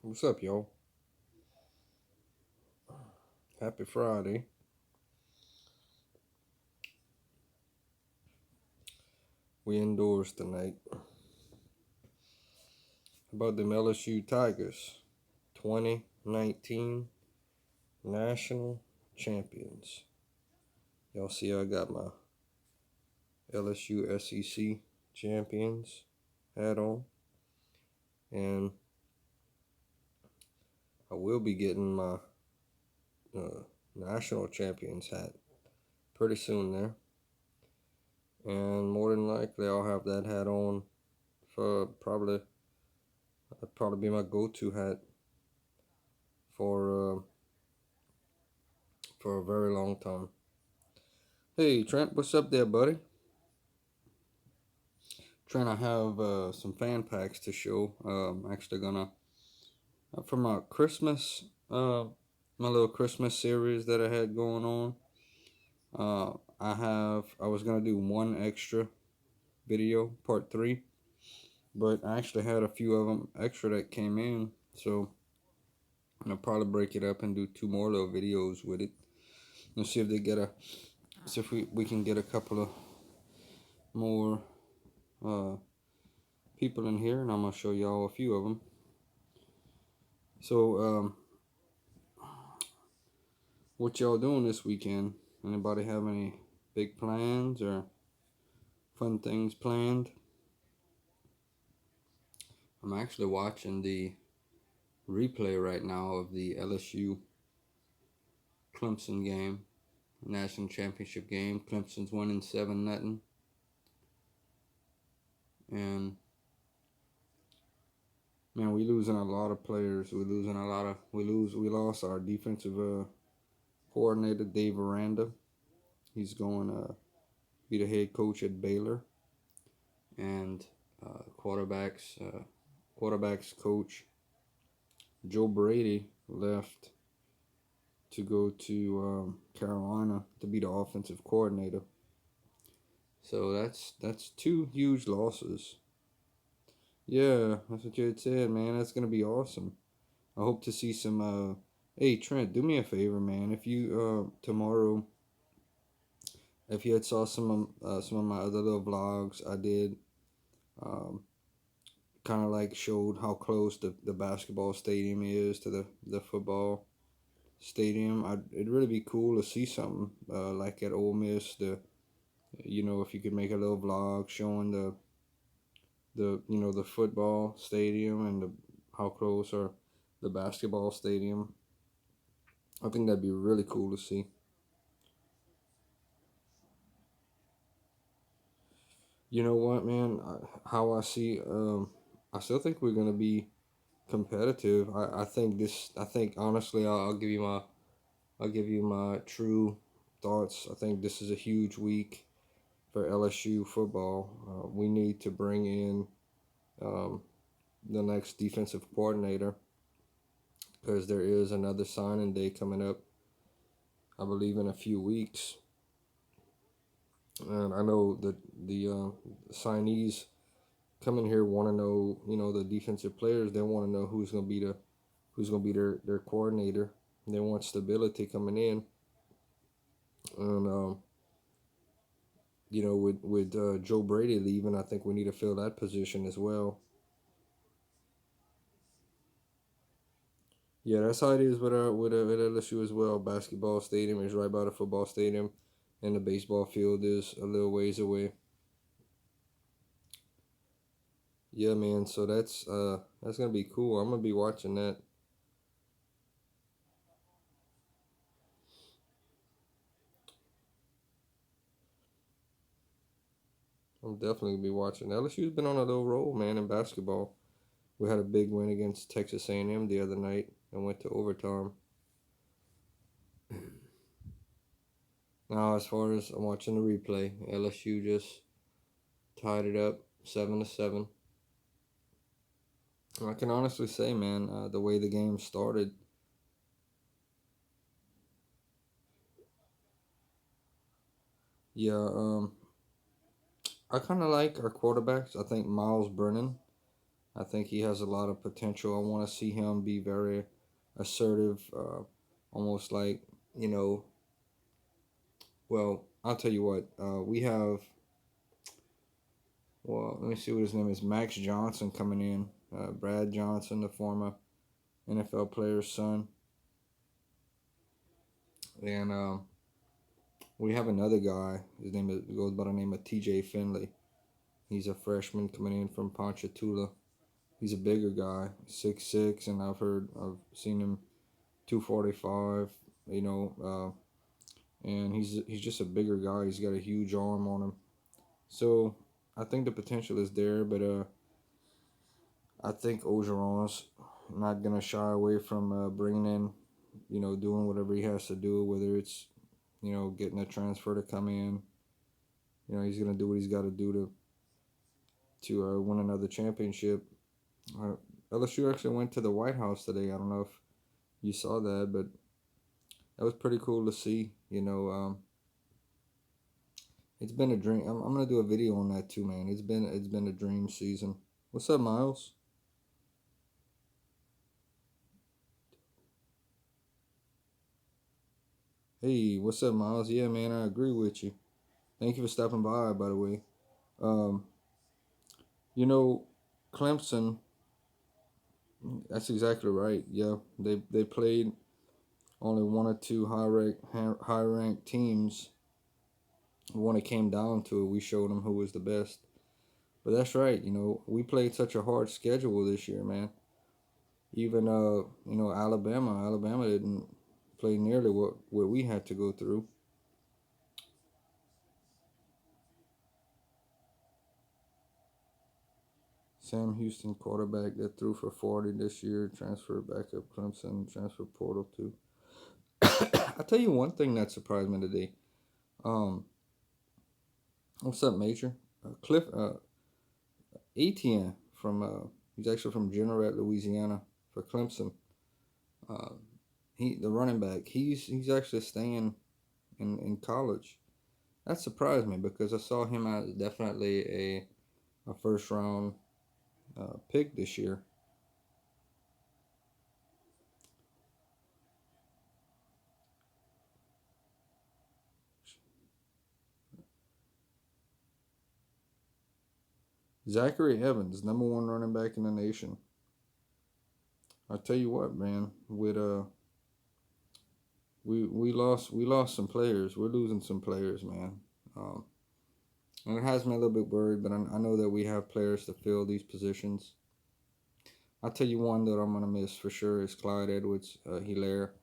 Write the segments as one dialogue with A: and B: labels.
A: What's up, y'all? Happy Friday. We indoors tonight. About them LSU Tigers, 2019 National Champions. Y'all see I got my LSU SEC Champions hat on. And I will be getting my National Champions hat pretty soon there. And more than likely I'll have that hat on for probably be my go-to hat for a very long time. Hey Trent, what's up there, buddy? Trying to have some fan packs to show. Actually gonna for my Christmas, my little Christmas series that I had going on. I was gonna do one extra video, part 3, but I actually had a few of them extra that came in, so I'll probably break it up and do 2 more little videos with it. And see if we can get a couple of more people in here, and I'm gonna show y'all a few of them. So, what y'all doing this weekend? Anybody have any big plans or fun things planned? I'm actually watching the replay right now of the LSU Clemson game, national championship game. Clemson's winning 7-0, and man, we losing a lot of players. We lost our defensive coordinator, Dave Aranda. He's going to be the head coach at Baylor, and quarterbacks coach Joe Brady left to go to Carolina to be the offensive coordinator. So that's 2 huge losses. Yeah, that's what you had said, man. That's gonna be awesome. I hope to see some. Hey Trent, do me a favor, man. If you tomorrow, if you had saw some of my other little vlogs I did, um, kind of like showed how close the basketball stadium is to the football stadium. It'd really be cool to see something like at Ole Miss. If you could make a little vlog showing the football stadium and how close are the basketball stadium. I think that'd be really cool to see. You know what, man? How I see, I still think we're gonna be competitive. I think honestly, I'll give you my true thoughts. I think this is a huge week for LSU football. We need to bring in um, the next defensive coordinator because there is another signing day coming up, I believe, in a few weeks. And I know that the signees coming here want to know, the defensive players. They want to know who's gonna be their coordinator. They want stability coming in, and with Joe Brady leaving, I think we need to fill that position as well. Yeah, that's how it is with LSU as well. Basketball stadium is right by the football stadium, and the baseball field is a little ways away. Yeah, man. So that's gonna be cool. I'm gonna be watching that. I'm definitely gonna be watching. LSU's been on a little roll, man, in basketball. We had a big win against Texas A&M the other night and went to overtime. Now, as far as I'm watching the replay, LSU just tied it up 7-7. I can honestly say, man, the way the game started, yeah, I kind of like our quarterbacks. I think Miles Brennan I think he has a lot of potential. I want to see him be very assertive, almost like, you know, well, I'll tell you what, we have, well, let me see what his name is, Max Johnson coming in, Brad Johnson, the former NFL player's son. And we have another guy, his name is, goes by the name of TJ Finley. He's a freshman coming in from Ponchatoula. He's a bigger guy, 6'6", and I've seen him 245. You know, and he's just a bigger guy. He's got a huge arm on him. So I think the potential is there, but I think Ogeron's not gonna shy away from bringing in, doing whatever he has to do, whether it's getting a transfer to come in. He's gonna do what he's got to do to win another championship. Uh, LSU actually went to the White House today. I don't know if you saw that, but that was pretty cool to see. It's been a dream. I'm gonna do a video on that too, man. It's been a dream season. What's up, Miles? Hey, what's up, Miles? Yeah, man, I agree with you. Thank you for stopping by the way. Um, you know, Clemson. That's exactly right. Yeah, they played only one or two high ranked teams. When it came down to it, we showed them who was the best. But that's right. We played such a hard schedule this year, man. Even Alabama didn't play nearly what we had to go through. Sam Houston quarterback that threw for 40 this year, transferred back up Clemson, transfer portal too. I'll tell you one thing that surprised me today. Um, what's up, Major? Cliff Etienne from he's actually from Jeanerette, Louisiana, for Clemson. Uh, the running back. He's actually staying in college. That surprised me because I saw him as definitely a first round pick this year. Zachary Evans, number one running back in the nation. I tell you what, man, with we lost some players. We're losing some players, man. Um, and it has me a little bit worried, but I know that we have players to fill these positions. I'll tell you one that I'm gonna miss for sure is Clyde Edwards Hilaire.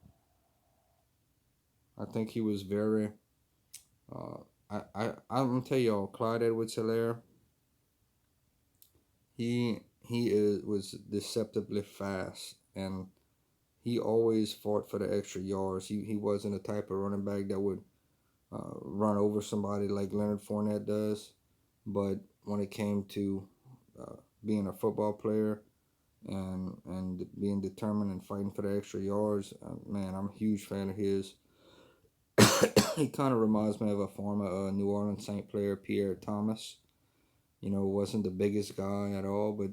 A: I think he was very. Uh, I'm gonna tell y'all, Clyde Edwards Hilaire. He was deceptively fast, and he always fought for the extra yards. He wasn't the type of running back that would run over somebody like Leonard Fournette does. But when it came to being a football player and being determined and fighting for the extra yards, man, I'm a huge fan of his. He kind of reminds me of a former New Orleans Saint player, Pierre Thomas. Wasn't the biggest guy at all, but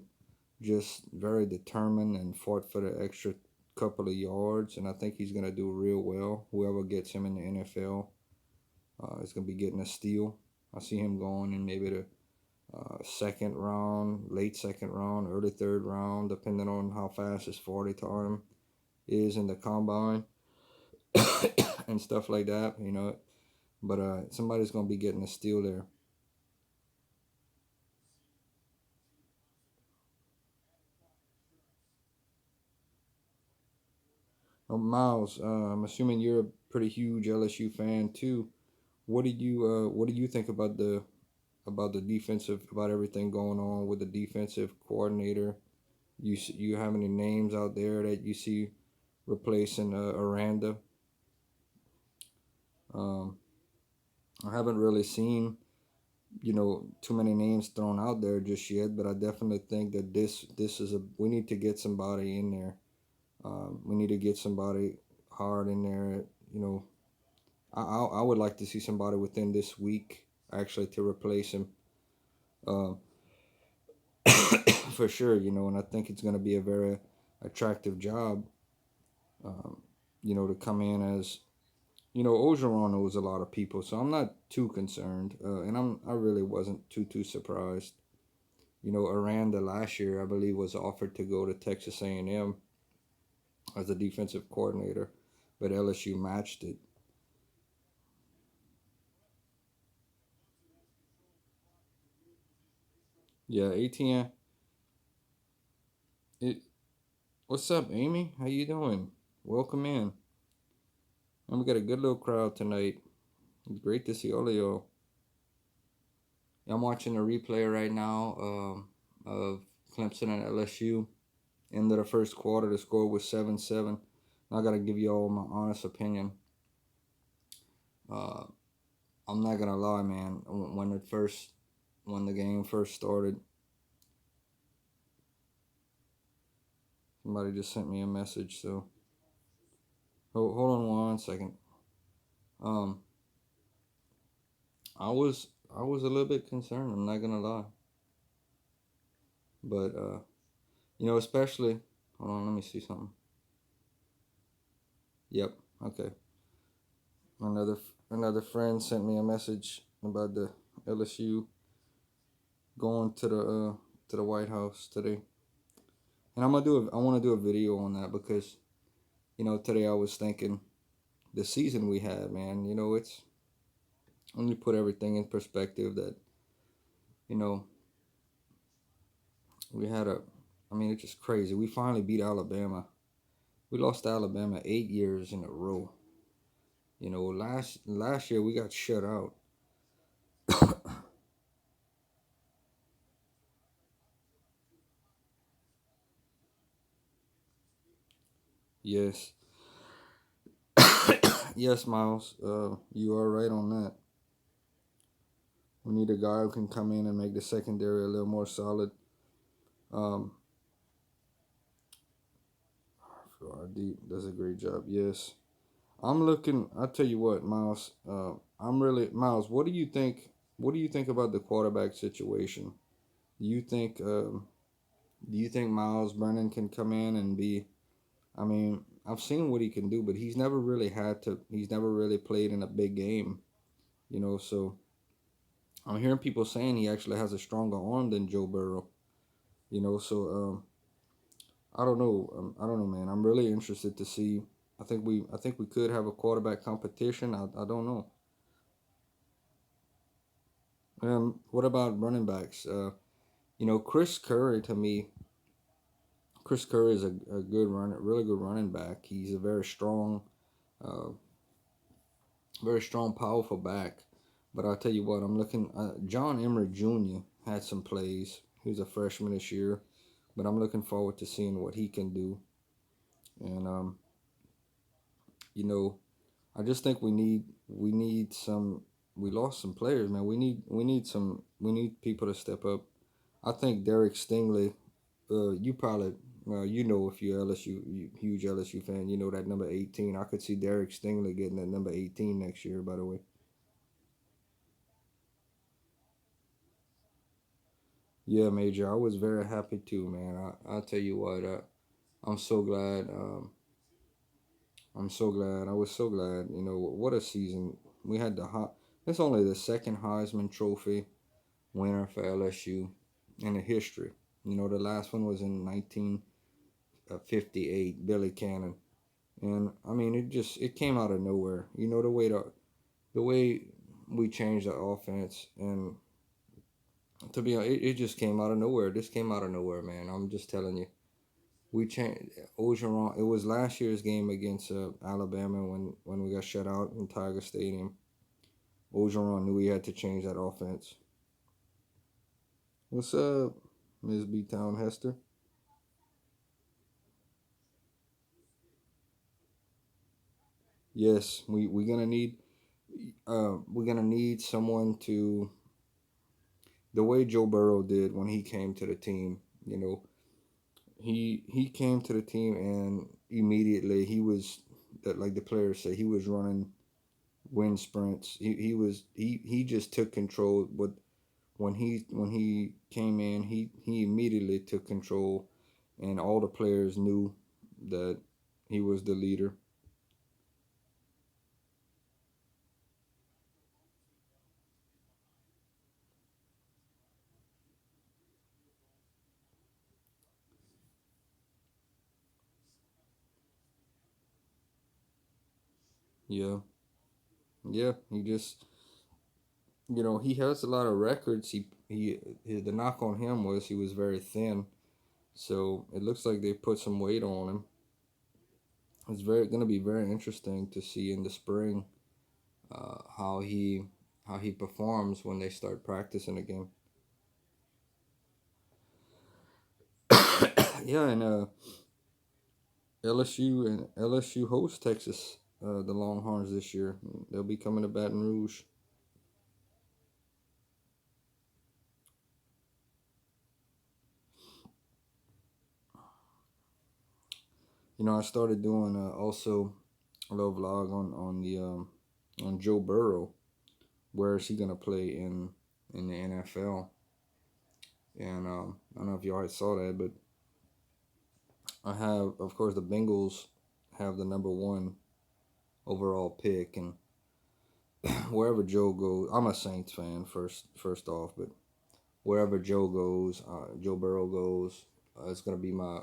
A: just very determined and fought for the extra couple of yards. And I think he's going to do real well. Whoever gets him in the NFL is going to be getting a steal. I see him going in maybe the second round, late second round, early third round, depending on how fast his 40 time is in the combine and stuff like that. But somebody's going to be getting a steal there. Miles, I'm assuming you're a pretty huge LSU fan too. What do you think about the defensive, about everything going on with the defensive coordinator? You have any names out there that you see replacing Aranda? Um, I haven't really seen too many names thrown out there just yet, but I definitely think that this is a we need to get somebody in there. We need to get somebody hard in there. I would like to see somebody within this week actually to replace him. Um, for sure. And I think it's going to be a very attractive job. Um, to come in as Ogeron knows a lot of people, so I'm not too concerned, and I really wasn't too surprised. Aranda last year, I believe, was offered to go to Texas A&M as a defensive coordinator, but LSU matched it. Yeah, ATN. It. What's up, Amy? How you doing? Welcome in. And we got a good little crowd tonight. It's great to see all of y'all. I'm watching a replay right now of Clemson and LSU. End of the first quarter, the score was 7-7. I gotta give you all my honest opinion. Uh, I'm not gonna lie, man. When the game first started, somebody just sent me a message. So hold on one second. Um, I was a little bit concerned. I'm not gonna lie, but especially. Hold on, let me see something. Yep. Okay. Another friend sent me a message about the LSU going to the White House today, and I want to do a video on that because today I was thinking the season we had, man. It's when you put everything in perspective that you know we had a. I mean, it's just crazy. We finally beat Alabama. We lost to Alabama 8 years in a row. Last year we got shut out. Yes, yes, Miles. You are right on that. We need a guy who can come in and make the secondary a little more solid. Um, RD does a great job. Yes, I'm looking. I tell you what, Miles. I'm really Miles. What do you think? What do you think about the quarterback situation? Do you think? Do you think Miles Brennan can come in and be? I mean, I've seen what he can do, but he's never really had to. He's never really played in a big game. So I'm hearing people saying he actually has a stronger arm than Joe Burrow. So I don't know. I don't know, man. I'm really interested to see. I think we could have a quarterback competition. I don't know. What about running backs? Chris Curry to me. Chris Curry is a good runner, really good running back. He's a uh, very strong, powerful back. But I'll tell you what, I'm looking. John Emery Jr. had some plays. He was a freshman this year, but I'm looking forward to seeing what he can do. And you know, I just think we need some. We lost some players, man. We need people to step up. I think Derek Stingley. You probably if you're huge LSU fan, that number 18. I could see Derek Stingley getting that number 18 next year. By the way, yeah, Major. I was very happy too, man. I'll tell you what. I'm so glad. I'm so glad. I was so glad. What a season we had. It's only the second Heisman Trophy winner for LSU in the history. The last one was in 1958, Billy Cannon. And I mean, it came out of nowhere. The way we changed the offense, and to be honest, it just came out of nowhere. This came out of nowhere, man. I'm just telling you. We changed Ogeron. It was last year's game against Alabama when we got shut out in Tiger Stadium. Ogeron knew he had to change that offense. What's up, Ms. B Town Hester? Yes, we're gonna need someone to the way Joe Burrow did when he came to the team. He came to the team and immediately he was that like the players say he was running wind sprints. He just took control. when he came in, he immediately took control, and all the players knew that he was the leader. Yeah, yeah. He just, he has a lot of records. The knock on him was he was very thin, so it looks like they put some weight on him. It's very going to be very interesting to see in the spring uh, how he how he performs when they start practicing again. Yeah, and LSU hosts Texas, the Longhorns this year. They'll be coming to Baton Rouge. I started doing also a little vlog on the on Joe Burrow. Where is he gonna play in the NFL? And I don't know if you already saw that, but I have, of course, the Bengals have the number one overall pick, and wherever Joe goes, I'm a Saints fan first off, but wherever Joe goes, Joe Burrow goes, it's gonna be my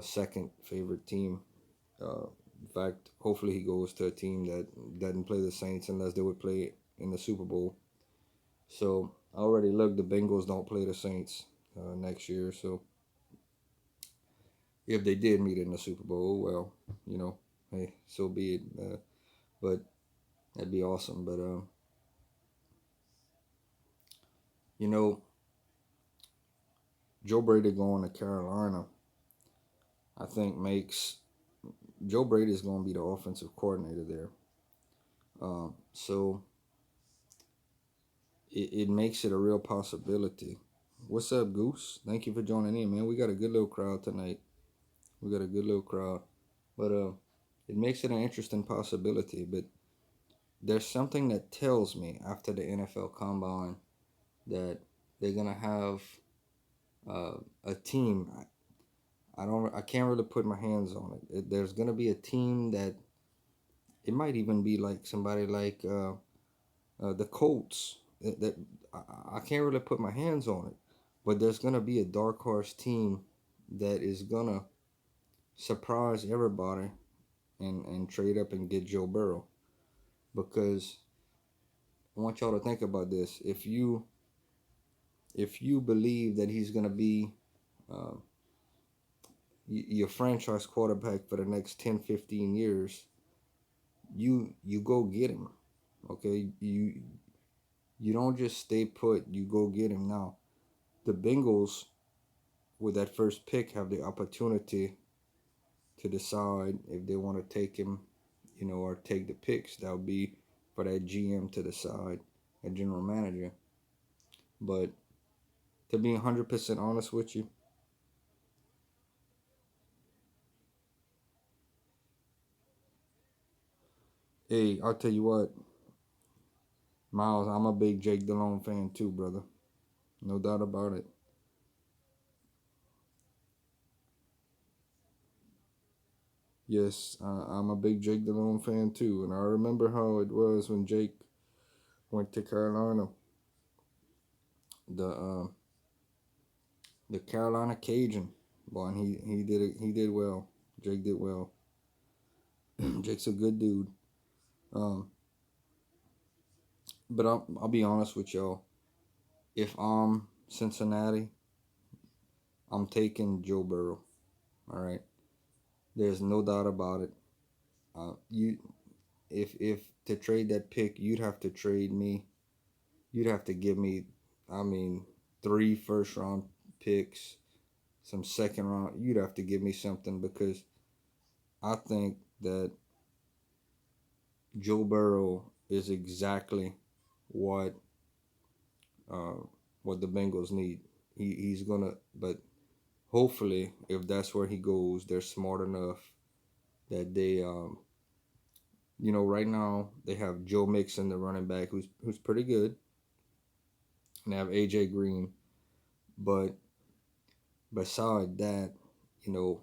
A: second favorite team. In fact, hopefully he goes to a team that doesn't play the Saints unless they would play in the Super Bowl. So I already look, the Bengals don't play the Saints next year. So if they did meet in the Super Bowl, well, hey, so be it. But that'd be awesome. But you know, Joe Brady going to Carolina, I think makes Joe Brady is going to be the offensive coordinator there. So it makes it a real possibility. What's up, Goose? Thank you for joining in, man. We got a good little crowd tonight. We got a good little crowd, but it makes it an interesting possibility. But there's something that tells me after the NFL Combine that they're gonna have a team. I can't really put my hands on it. There's gonna be a team that it might even be like somebody like the Colts. That I can't really put my hands on it, but there's gonna be a dark horse team that is gonna surprise everybody and trade up and get Joe Burrow, because I want y'all to think about this. If you believe that he's gonna be uh, your franchise quarterback for the next 10, 15 years, you go get him. Okay, you don't just stay put. You go get him now. The Bengals, with that first pick, have the opportunity to decide if they want to take him, or take the picks. That would be for that GM to decide, a general manager. But to be 100% honest with you, hey, I'll tell you what, Miles, I'm a big Jake Delhomme fan too, brother. No doubt about it. Yes, I'm a big Jake Delhomme fan too, and I remember how it was when Jake went to Carolina. The Carolina Cajun, boy, and he did well. Jake did well. Jake's a good dude. Um, but I'll be honest with y'all. If I'm Cincinnati, I'm taking Joe Burrow. All right, there's no doubt about it. You if to trade that pick, you'd have to trade me. You'd have to give me, I mean, 3 first round picks, some second round. You'd have to give me something, because I think that Joe Burrow is exactly what uh, what the Bengals need. He's gonna, but hopefully, if that's where he goes, they're smart enough that they, right now they have Joe Mixon, the running back, who's pretty good. and have AJ Green. But beside that, you know,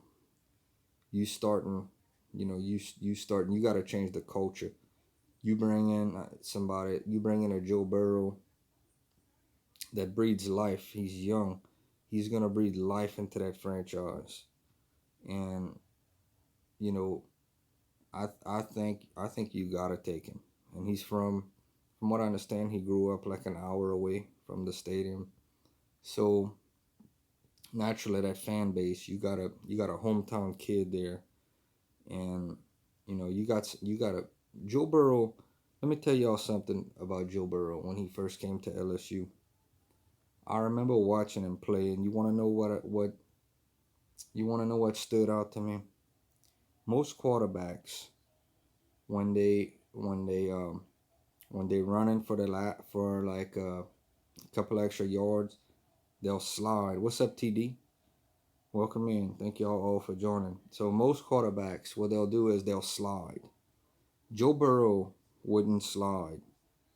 A: you starting, you starting. You got to change the culture. You bring in somebody. You bring in a Joe Burrow that breathes life. He's young. He's gonna breathe life into that franchise, and you know, I think you gotta take him. And he's from what I understand, he grew up like an hour away from the stadium. So naturally, that fan base, you got a hometown kid there, and you got a Joe Burrow. Let me tell y'all something about Joe Burrow when he first came to LSU. I remember watching him play, and you want to know what stood out to me. Most quarterbacks when they running for for like a couple extra yards, they'll slide. What's up, TD? Welcome in. Thank y'all all for joining. So most quarterbacks, what they'll do is they'll slide. Joe Burrow wouldn't slide.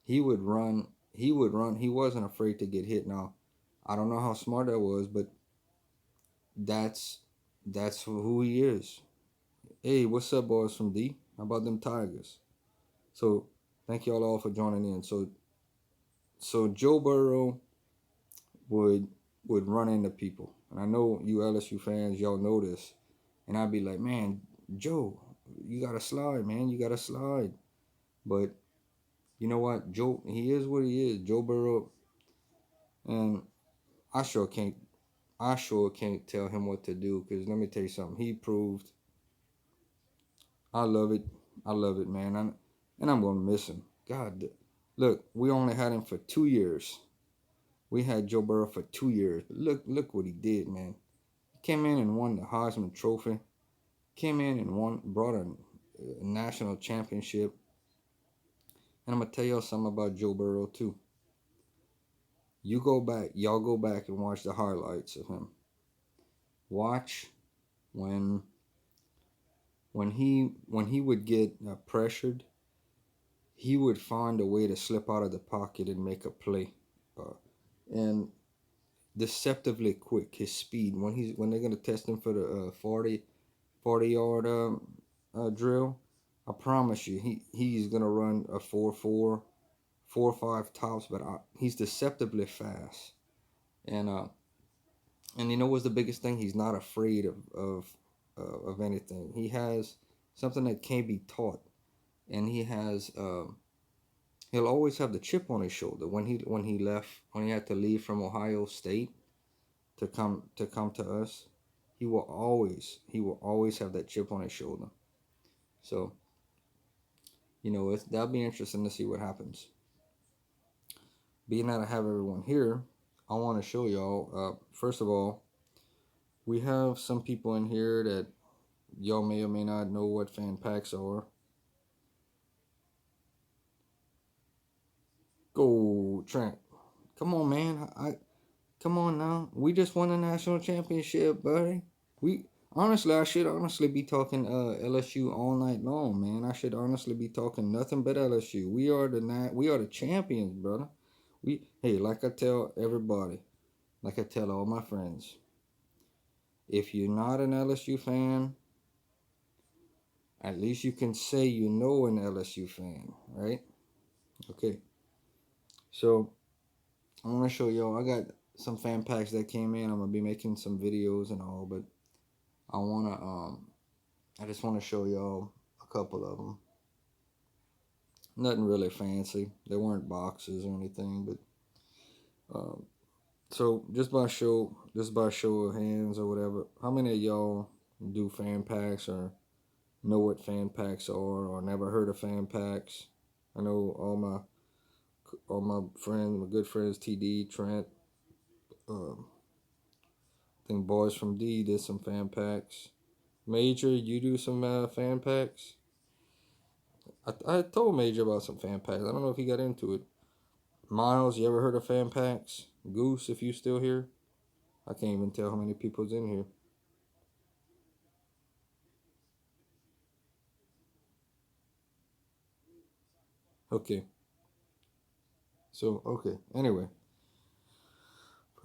A: He would run. He would run. He wasn't afraid to get hit. Now, I don't know how smart that was, but that's that's who he is. Hey, what's up, boys from D? How about them Tigers? So, thank y'all all for joining in. So Joe Burrow would would run into people, and I know you LSU fans, y'all know this, and I'd be like, man, Joe, you gotta slide, man, you gotta slide. But you know what, Joe, he is what he is, Joe Burrow, and I sure can't, I sure can't tell him what to do. Because let me tell you something, he proved. I love it, I love it, man, and I'm gonna miss him. God, look, we only had him for 2 years. We had Joe Burrow for 2 years. But look what he did, man. He came in and won the Heisman Trophy. Came in and brought a national championship. And I'm gonna tell y'all something about Joe Burrow too. Y'all go back and watch the highlights of him. Watch when when he would get pressured, he would find a way to slip out of the pocket and make a play. And deceptively quick, his speed when they're gonna test him for the 40 yard drill. I promise you, he's gonna run a 4.4, 4.5 tops, but he's deceptively fast. And you know what's the biggest thing? He's not afraid of anything. He has something that can't be taught, and he'll always have the chip on his shoulder. When he had to leave from Ohio State to come to us, he will always have that chip on his shoulder. So that'll be interesting to see what happens. Being that I have everyone here, I want to show y'all. First of all, we have some people in here that y'all may or may not know what fan packs are. Go Trent, come on, man! Come on now. We just won a national championship, buddy. We I should honestly be talking LSU all night long, man. I should honestly be talking nothing but LSU. We are the champions, brother. Like I tell everybody, like I tell all my friends, if you're not an LSU fan, at least you can say you know an LSU fan, right? Okay. So I want to show y'all. I got some fan packs that came in. I'm gonna be making some videos and all, but I just want to show y'all a couple of them. Nothing really fancy. They weren't boxes or anything, but so just by show of hands or whatever, how many of y'all do fan packs or know what fan packs are or never heard of fan packs? I know all my friends, my good friends, TD, Trent, I think boys from D did some fan packs. Major, you do some fan packs? I told Major about some fan packs. I don't know if he got into it. Miles, you ever heard of fan packs? Goose, if you still here? I can't even tell how many people's in here. Okay. So, okay. Anyway.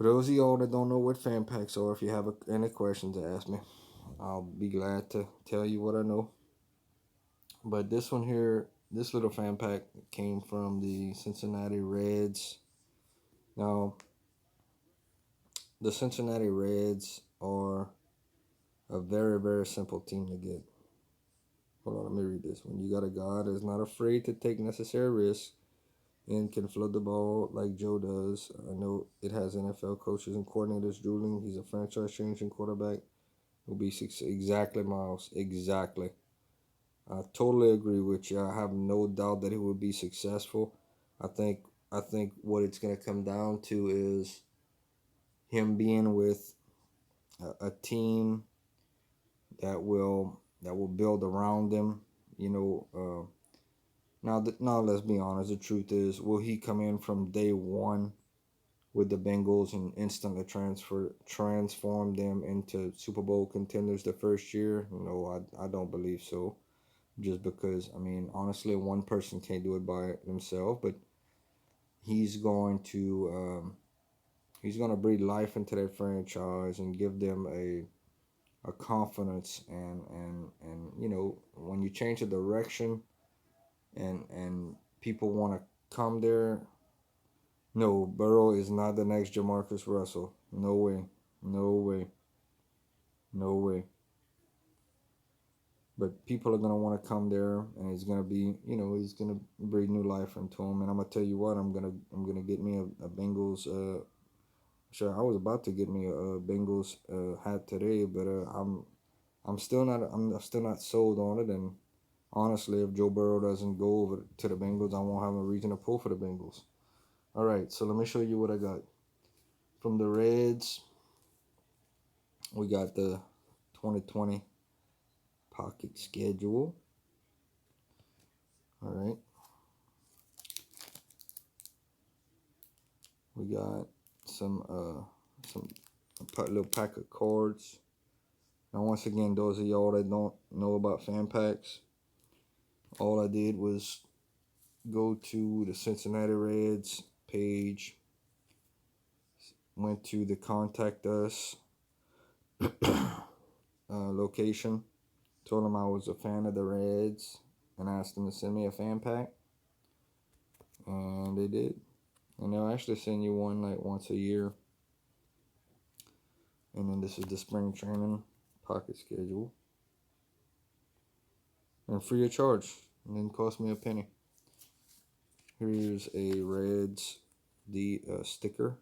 A: For those of y'all that don't know what fan packs are, if you have any questions to ask me, I'll be glad to tell you what I know. But this one here, this little fan pack came from the Cincinnati Reds. Now, the Cincinnati Reds are a very, very simple team to get. Hold on, let me read this one. You got a guy that's not afraid to take necessary risks and can flood the ball like Joe does. I know it has NFL coaches and coordinators drooling. He's a franchise-changing quarterback. Will be exactly, Miles. Exactly. I totally agree with you. I have no doubt that he will be successful. I think what it's gonna come down to is him being with a team that will build around him. You know, now let's be honest. The truth is, will he come in from day one with the Bengals and instantly transform them into Super Bowl contenders the first year? No, I don't believe so. Just because, I mean, honestly, one person can't do it by themselves, but he's going to breathe life into that franchise and give them a confidence and when you change the direction and people want to come there. No, Burrow is not the next Jamarcus Russell. No way. No way. No way. But people are gonna want to come there, and it's gonna be, he's gonna breathe new life into him. And I'm gonna tell you what, I'm gonna get me a Bengals. Sure, I was about to get me a Bengals hat today, but I'm still not sold on it. And honestly, if Joe Burrow doesn't go over to the Bengals, I won't have a reason to pull for the Bengals. All right, so let me show you what I got from the Reds. We got the 2020 pocket schedule. All right. We got some little pack of cards. Now, once again, those of y'all that don't know about fan packs, all I did was go to the Cincinnati Reds page, went to the contact us location, told them I was a fan of the Reds, and asked them to send me a fan pack, and they did. And they'll actually send you one like once a year. And then this is the spring training pocket schedule. And free of charge. It didn't cost me a penny. Here's a Reds sticker.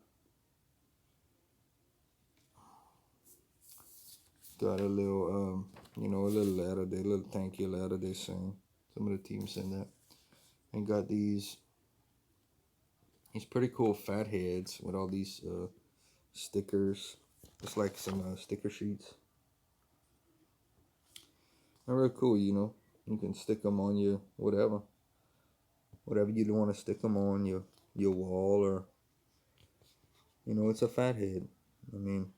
A: Got a little a little letter, a little thank you letter they send. Some of the teams send that. And got these pretty cool fat heads with all these stickers. It's like some sticker sheets. They're really cool, You can stick them on your whatever you want to stick them on your wall, or it's a fat head. I mean,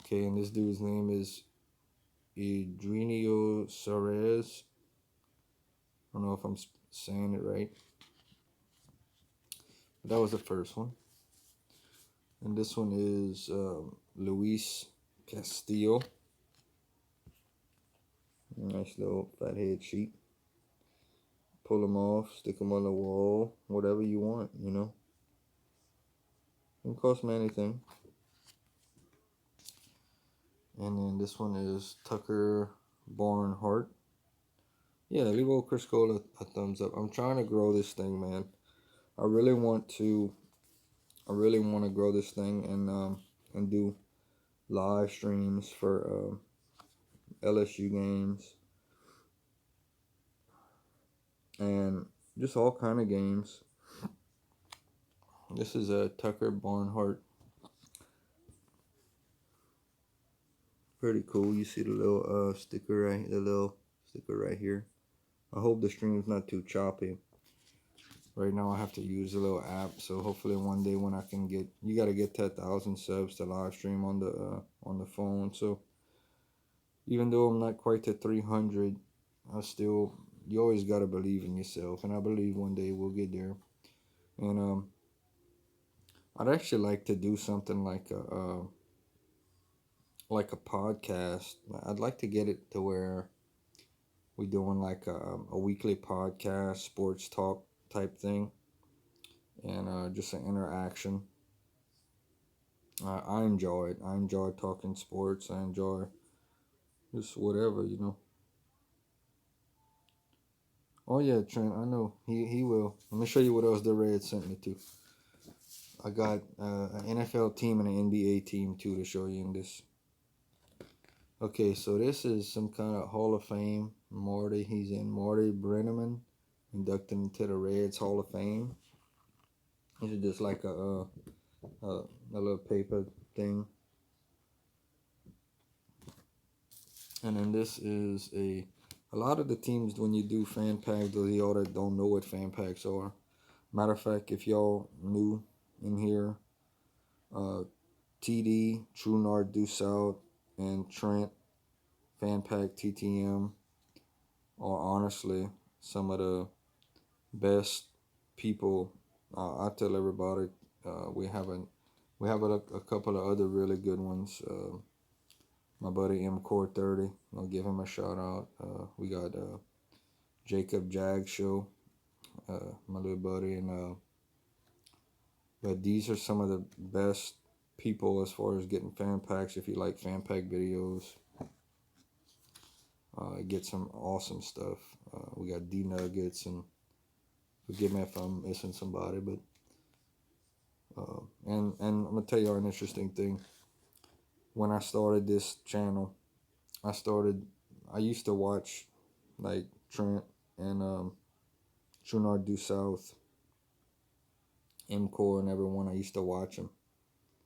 A: okay, and this dude's name is Edrinio Suarez. I don't know if I'm saying it right. But that was the first one. And this one is Luis Castillo. Nice little fat head sheet. Pull them off, stick them on the wall, whatever you want, Don't cost me anything. And then this one is Tucker Barnhart. Yeah, leave old Chris Cole a thumbs up. I'm trying to grow this thing, man. I really want to grow this thing and do live streams for LSU games and just all kind of games. This is a Tucker Barnhart. Pretty cool. You see the little sticker right here. I hope the stream's not too choppy. Right now I have to use a little app, so hopefully one day when I can get, you got to get to 1,000 subs to live stream on the phone. So even though I'm not quite to 300, you always got to believe in yourself, and I believe one day we'll get there. And I'd actually like to do something like a podcast. I'd like to get it to where we're doing like a weekly podcast, sports talk type thing, and just an interaction. I enjoy it. I enjoy talking sports. I enjoy just whatever, you know. Oh yeah, Trent. I know he will. Let me show you what else the Reds sent me to. I got an NFL team and an NBA team too to show you in this. Okay, so this is some kind of Hall of Fame. Marty, he's in Marty Brennaman, inducted into the Reds Hall of Fame. This is just like a little paper thing. And then this is a lot of the teams when you do fan packs, those y'all that don't know what fan packs are. Matter of fact, if y'all new in here, uh, TD, True North, Due South, and Trent, fan pack TTM are honestly some of the best people. I tell everybody we have a couple of other really good ones. My buddy M Core 30, I'll give him a shout out. We got Jacob Jag Show, my little buddy, and but these are some of the best people as far as getting fan packs. If you like fan pack videos, get some awesome stuff. We got D Nuggets, and forgive me if I'm missing somebody, but and I'm gonna tell you an interesting thing. When I started this channel, I used to watch like Trent and True North Due South, M Core, and everyone. I used to watch them.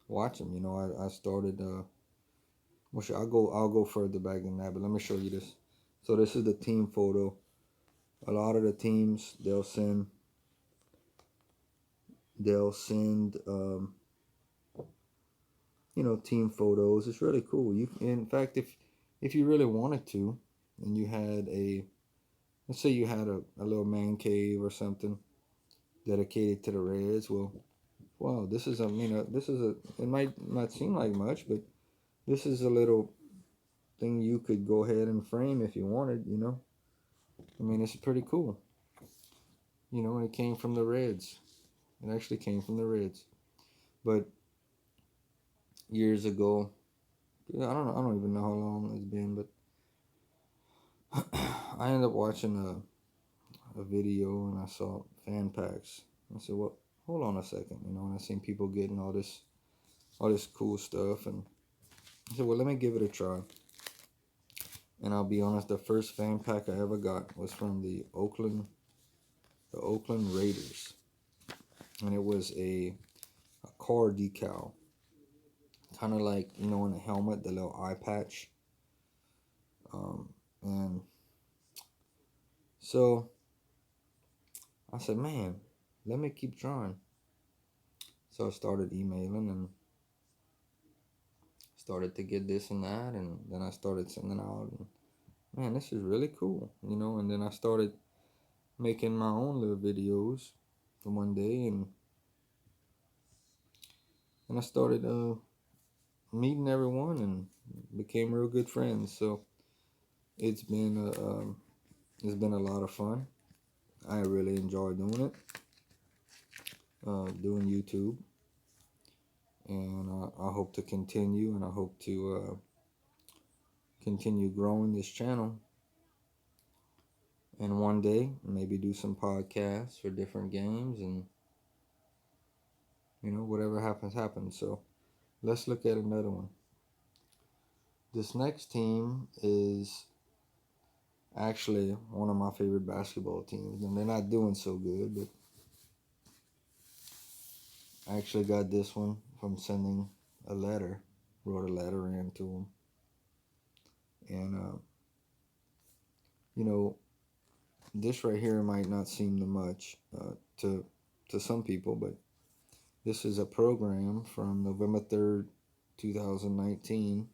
A: You know, I started. Well, sure, I'll go further back than that, but let me show you this. So this is the team photo. A lot of the teams they'll send you know, team photos. It's really cool. You in fact, if you really wanted to, and you had let's say you had a little man cave or something dedicated to the Reds. Well, wow, this is a you know this is a it might not seem like much, but this is a little thing you could go ahead and frame if you wanted. You know, I mean, it's pretty cool. You know, and it came from the Reds. It actually came from the Reds. But years ago, I don't even know how long it's been, but I ended up watching a video and I saw fan packs. I said, "Well, hold on a second," you know. And I seen people getting all this cool stuff, and I said, "Well, let me give it a try." And I'll be honest, the first fan pack I ever got was from the Oakland Raiders, and it was a car decal, kind of like you know in the helmet, the little eye patch, and so I said, "Man, let me keep trying." So I started emailing and started to get this and that, and then I started sending out. And man, this is really cool, you know. And then I started making my own little videos one day, and I started meeting everyone and became real good friends. So it's been it's been a lot of fun. I really enjoy doing it, doing YouTube, and I hope to continue, and I hope to continue growing this channel. And one day, maybe do some podcasts for different games, and you know, whatever happens, happens. So let's look at another one. This next team is actually one of my favorite basketball teams, and they're not doing so good, but I actually got this one from sending a letter, wrote a letter in to them, and you know, this right here might not seem to much to some people, but this is a program from November 3rd, 2019.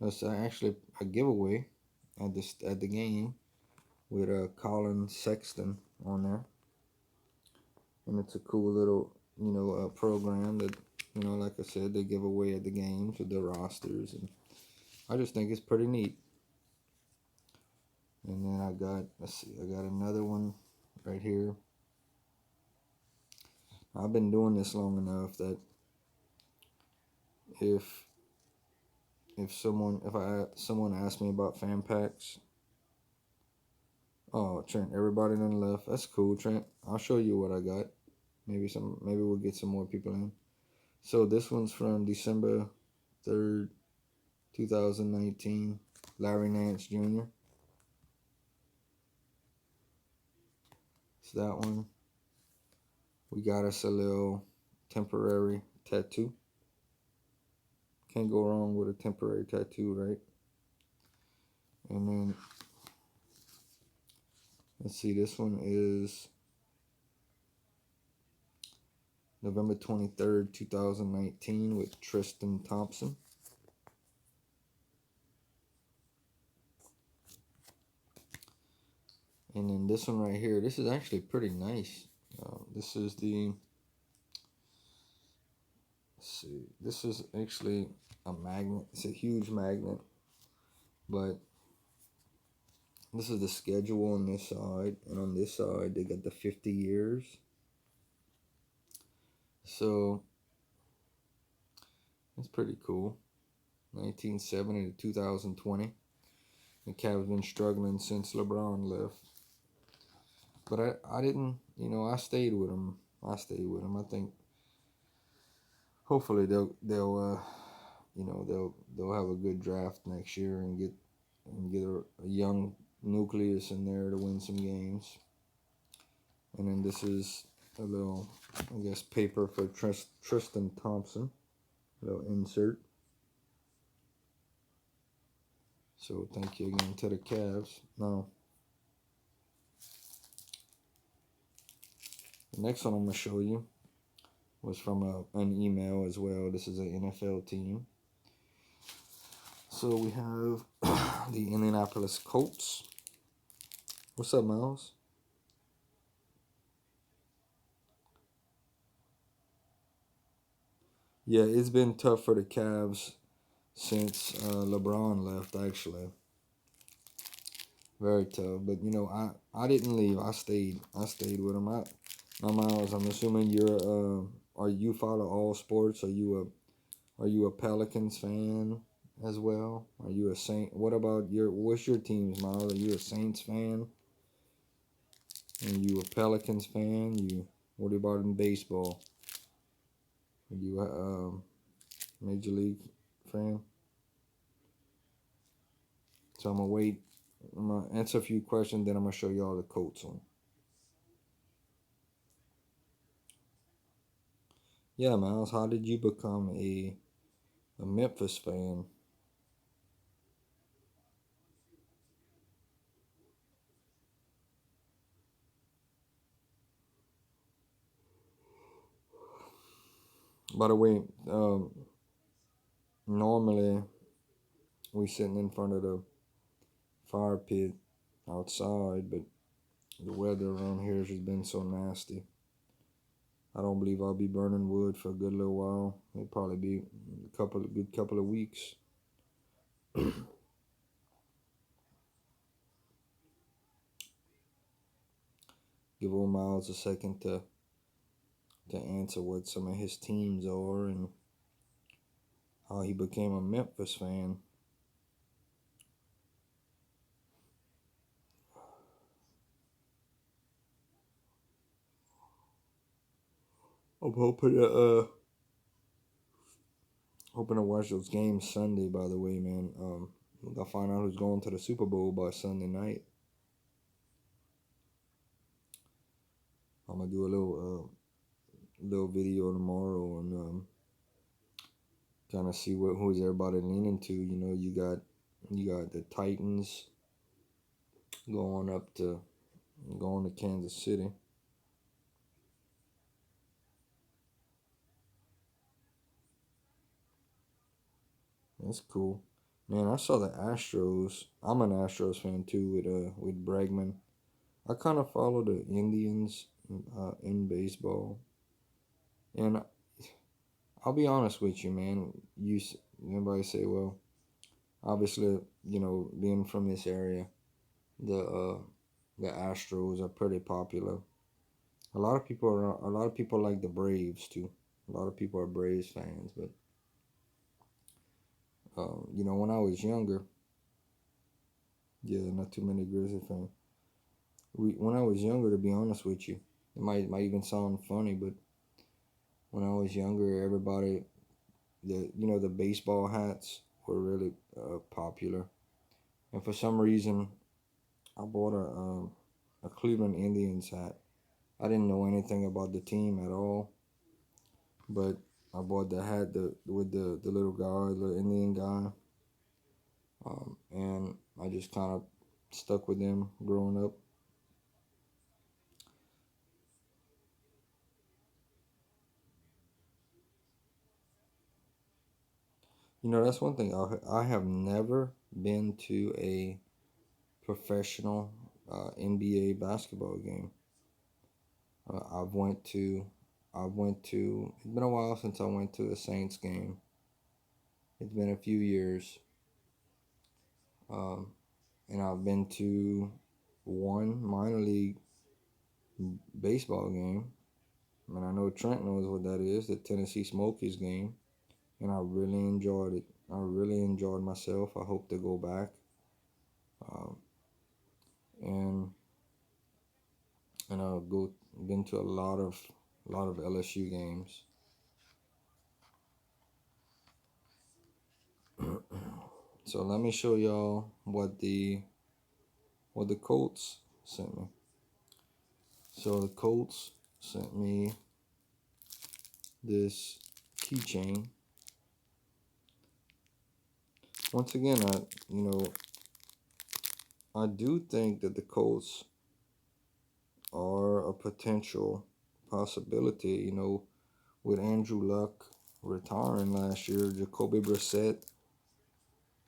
A: That's actually a giveaway at the game with Colin Sexton on there, and it's a cool program that, like I said, they give away at the games with the rosters, and I just think it's pretty neat. And then I got, let's see, I got another one right here. I've been doing this long enough that if someone asks me about fan packs, oh, Trent, everybody done left. That's cool, Trent. I'll show you what I got. Maybe we'll get some more people in. So this one's from December 3rd, 2019. Larry Nance Jr. It's that one. We got us a little temporary tattoo. Can't go wrong with a temporary tattoo, right? And then, let's see, this one is November 23rd, 2019 with Tristan Thompson. And then this one right here, this is actually pretty nice. This is the, let's see, this is actually a magnet. It's a huge magnet, but this is the schedule on this side, and on this side they got the 50 years. So it's pretty cool. 1970 to 2020. The Cavs been struggling since LeBron left. But I didn't, I stayed with him. I think hopefully they'll have a good draft next year and get a young nucleus in there to win some games. And then this is a little, I guess, paper for Tristan Thompson. A little insert. So thank you again to the Cavs. Now, the next one I'm going to show you was from an email as well. This is an NFL team. So we have the Indianapolis Colts. What's up, Miles? Yeah, it's been tough for the Cavs since LeBron left, actually. Very tough. But, I didn't leave. I stayed with him. Now, Miles, I'm assuming are you follow all sports? Are you a Pelicans fan as well? Are you a Saint? What about what's your teams, Miles? Are you a Saints fan? Are you a Pelicans fan? What about in baseball? Are you a Major League fan? So I'm gonna wait. I'm gonna answer a few questions, then I'm gonna show you all the Colts on. Yeah, Miles, how did you become a Memphis fan? By the way, normally we sitting in front of the fire pit outside, but the weather around here has just been so nasty. I don't believe I'll be burning wood for a good little while. It'll probably be a good couple of weeks. Give old Miles a second to answer what some of his teams are and how he became a Memphis fan. I'm hoping to watch those games Sunday. By the way, man, I'll find out who's going to the Super Bowl by Sunday night. I'm gonna do a little video tomorrow and kind of see who's everybody leaning to. You got the Titans going to Kansas City. That's cool. Man, I saw the Astros. I'm an Astros fan too with Bregman. I kind of follow the Indians in baseball. And I'll be honest with you, man. Everybody say, well, obviously, being from this area, the the Astros are pretty popular. A lot of people like the Braves too. A lot of people are Braves fans, but when I was younger, yeah, not too many Grizzly fans. When I was younger, to be honest with you, it might even sound funny, but when I was younger, everybody, the baseball hats were really popular, and for some reason, I bought a Cleveland Indians hat. I didn't know anything about the team at all, but I bought the hat with the little guy, the Indian guy, and I just kind of stuck with them growing up. That's one thing. I have never been to a professional NBA basketball game. Uh, I've went to, I've went to. It's been a while since I went to a Saints game. It's been a few years, um, and I've been to one minor league baseball game. I mean, I know Trent knows what that is, the Tennessee Smokies game, and I really enjoyed it. I really enjoyed myself. I hope to go back. Um, and I've been to a lot of LSU games. So let me show y'all what the Colts sent me. So the Colts sent me this keychain. Once again, I do think that the Colts are a potential possibility. With Andrew Luck retiring last year, Jacoby Brissett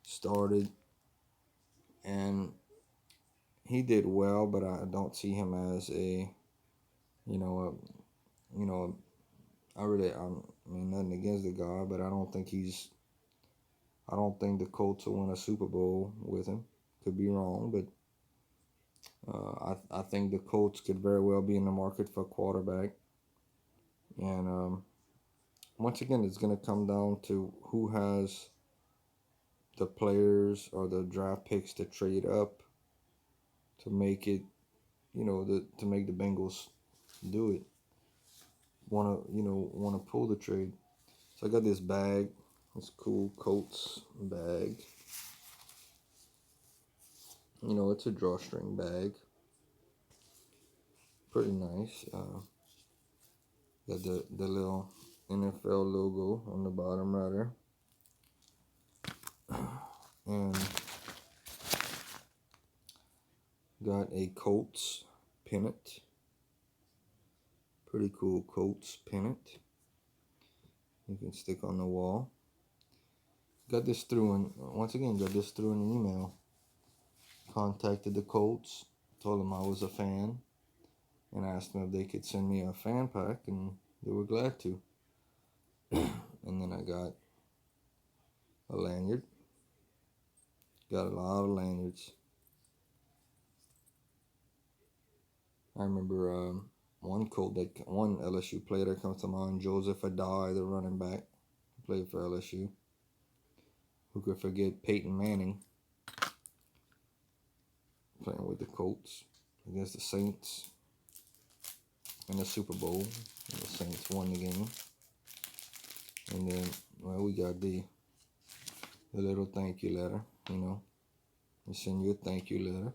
A: started, and he did well, but I don't see him as you know, you know, I mean, nothing against the guy, but I don't think the Colts will win a Super Bowl with him. Could be wrong, but I think the Colts could very well be in the market for a quarterback. And once again, it's going to come down to who has the players or the draft picks to trade up to make it, to make the Bengals do it. Want to pull the trade. So I got this bag. This cool Colts bag. It's a drawstring bag. Pretty nice. Got the little NFL logo on the bottom right there. And got a Colts pennant. Pretty cool Colts pennant. You can stick on the wall. Got this through an email. Contacted the Colts, told them I was a fan, and asked them if they could send me a fan pack, and they were glad to. And then I got a lanyard. Got a lot of lanyards. I remember one LSU player that comes to mind, Joseph Adai, the running back, who played for LSU. Who could forget Peyton Manning playing with the Colts against the Saints in the Super Bowl? And the Saints won the game. And then, we got the little thank you letter, We send you a thank you letter.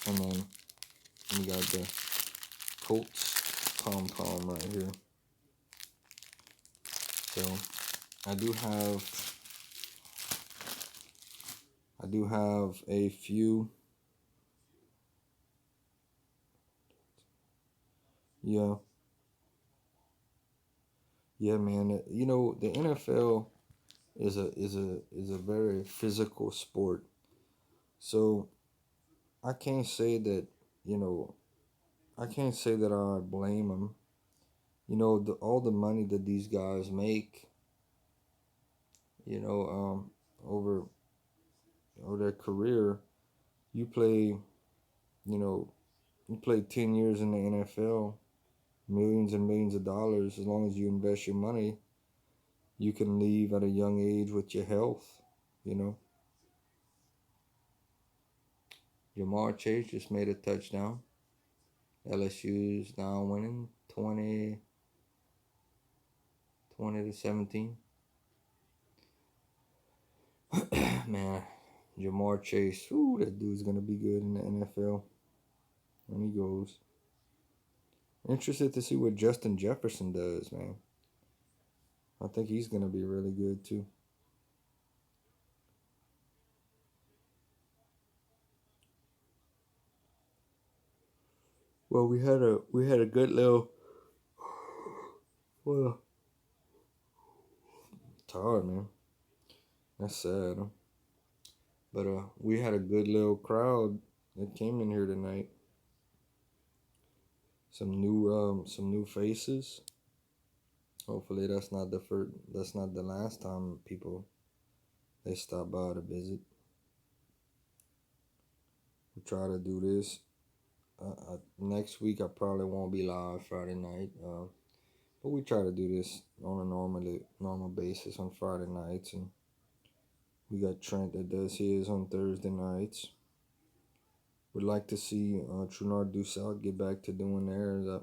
A: And then we got the Colts pom-pom right here. So I do have a few. Yeah. Yeah, man. The NFL is a very physical sport. So I can't say that, I can't say that I blame them all the money that these guys make, you know, over their career. You play, you know, you play 10 years in the NFL, millions and millions of dollars. As long as you invest your money, you can leave at a young age with your health. You know, Jamar Chase just made a touchdown. LSU's now winning 20 to 17. Man, Jamar Chase, ooh, that dude's gonna be good in the NFL when he goes. Interested to see what Justin Jefferson does, man. I think he's gonna be really good too. Well, we had a good little. Well, it's hard, man. That's sad. Huh? But we had a good little crowd that came in here tonight. Some new faces. Hopefully, that's not the first. That's not the last time people they stop by to visit. We try to do this. Next week, I probably won't be live Friday night. But we try to do this on a normal basis on Friday nights, and we got Trent that does his on Thursday nights. Would like to see Trunard Dussault get back to doing theirs, a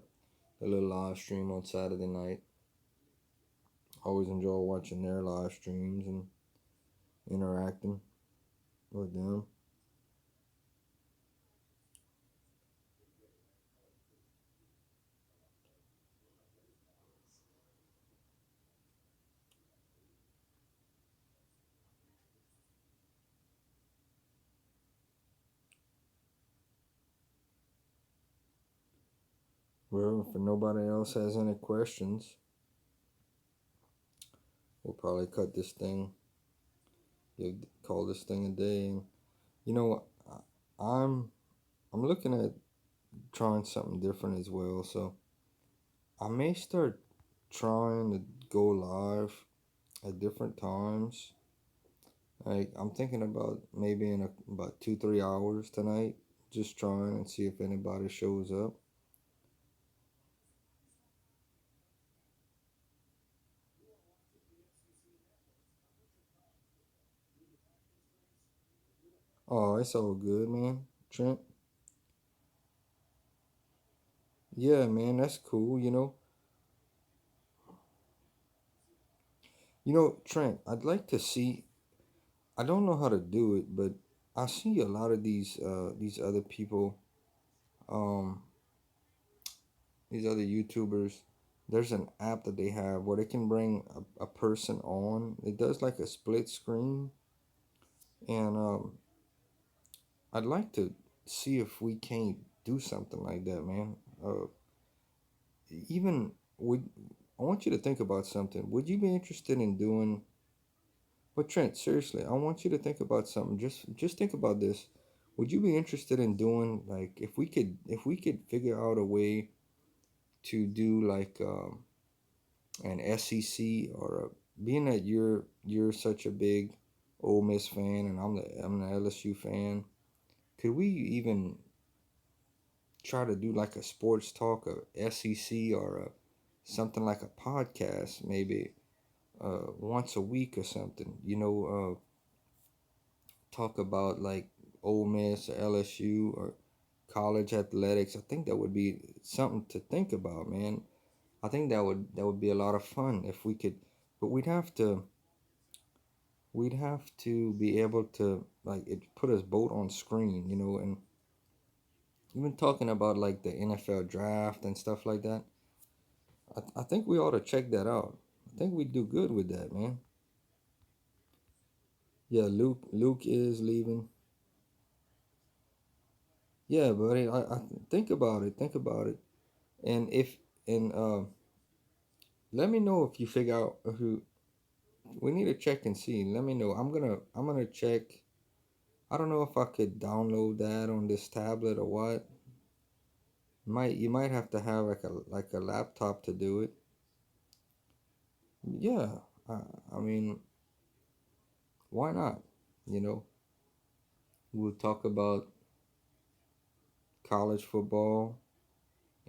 A: little live stream on Saturday night. Always enjoy watching their live streams and interacting with them. Well, if nobody else has any questions, we'll probably cut this thing. Call this thing a day. And you know, I'm I'm looking at trying something different as well. So I may start trying to go live at different times. Like I'm thinking about maybe in about 2 3 hours tonight, just trying and see if anybody shows up. Oh, it's all good, man. Trent. Yeah, man, that's cool. Trent. I'd like to see. I don't know how to do it, but I see a lot of these other people, um, these other YouTubers. There's an app that they have where they can bring a person on. It does like a split screen, and I'd like to see if we can't do something like that, man. Even would I want you to think about something. Would you be interested in doing? But Trent, seriously, I want you to think about something. Just think about this. Would you be interested in doing like if we could figure out a way to do like an SEC or being that you're such a big Ole Miss fan and I'm the LSU fan. Could we even try to do like a sports talk, a SEC or something like a podcast, maybe once a week or something? Talk about like Ole Miss or LSU or college athletics. I think that would be something to think about, man. I think that would be a lot of fun if we could, but we'd have to be able to like it put us both on screen, and even talking about like the NFL draft and stuff like that. I think we ought to check that out. I think we do good with that, man. Yeah, Luke is leaving. Yeah, buddy. I think about it. Think about it. And if and let me know if you figure out who we need to check and see. Let me know. I'm gonna check. I don't know if I could download that on this tablet or what. You might have to have like a laptop to do it. Yeah, I, I mean, why not? You know, we'll talk about college football,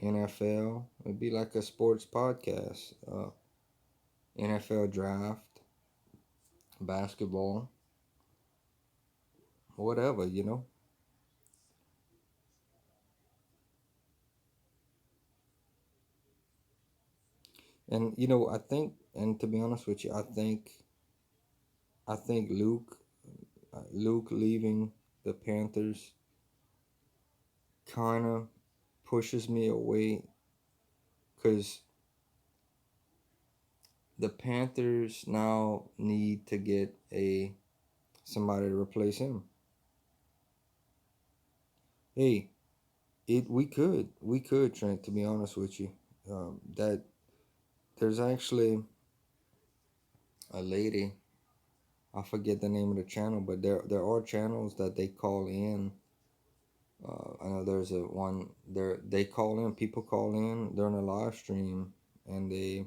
A: NFL. It'd be like a sports podcast. NFL draft, basketball, whatever. And I think, and to be honest with you, I think Luke leaving the Panthers kind of pushes me away because the Panthers now need to get a somebody to replace him. Hey, we could Trent. To be honest with you, that there's actually a lady. I forget the name of the channel, but there are channels that they call in. I know there's a one there they call in. People call in during a live stream and they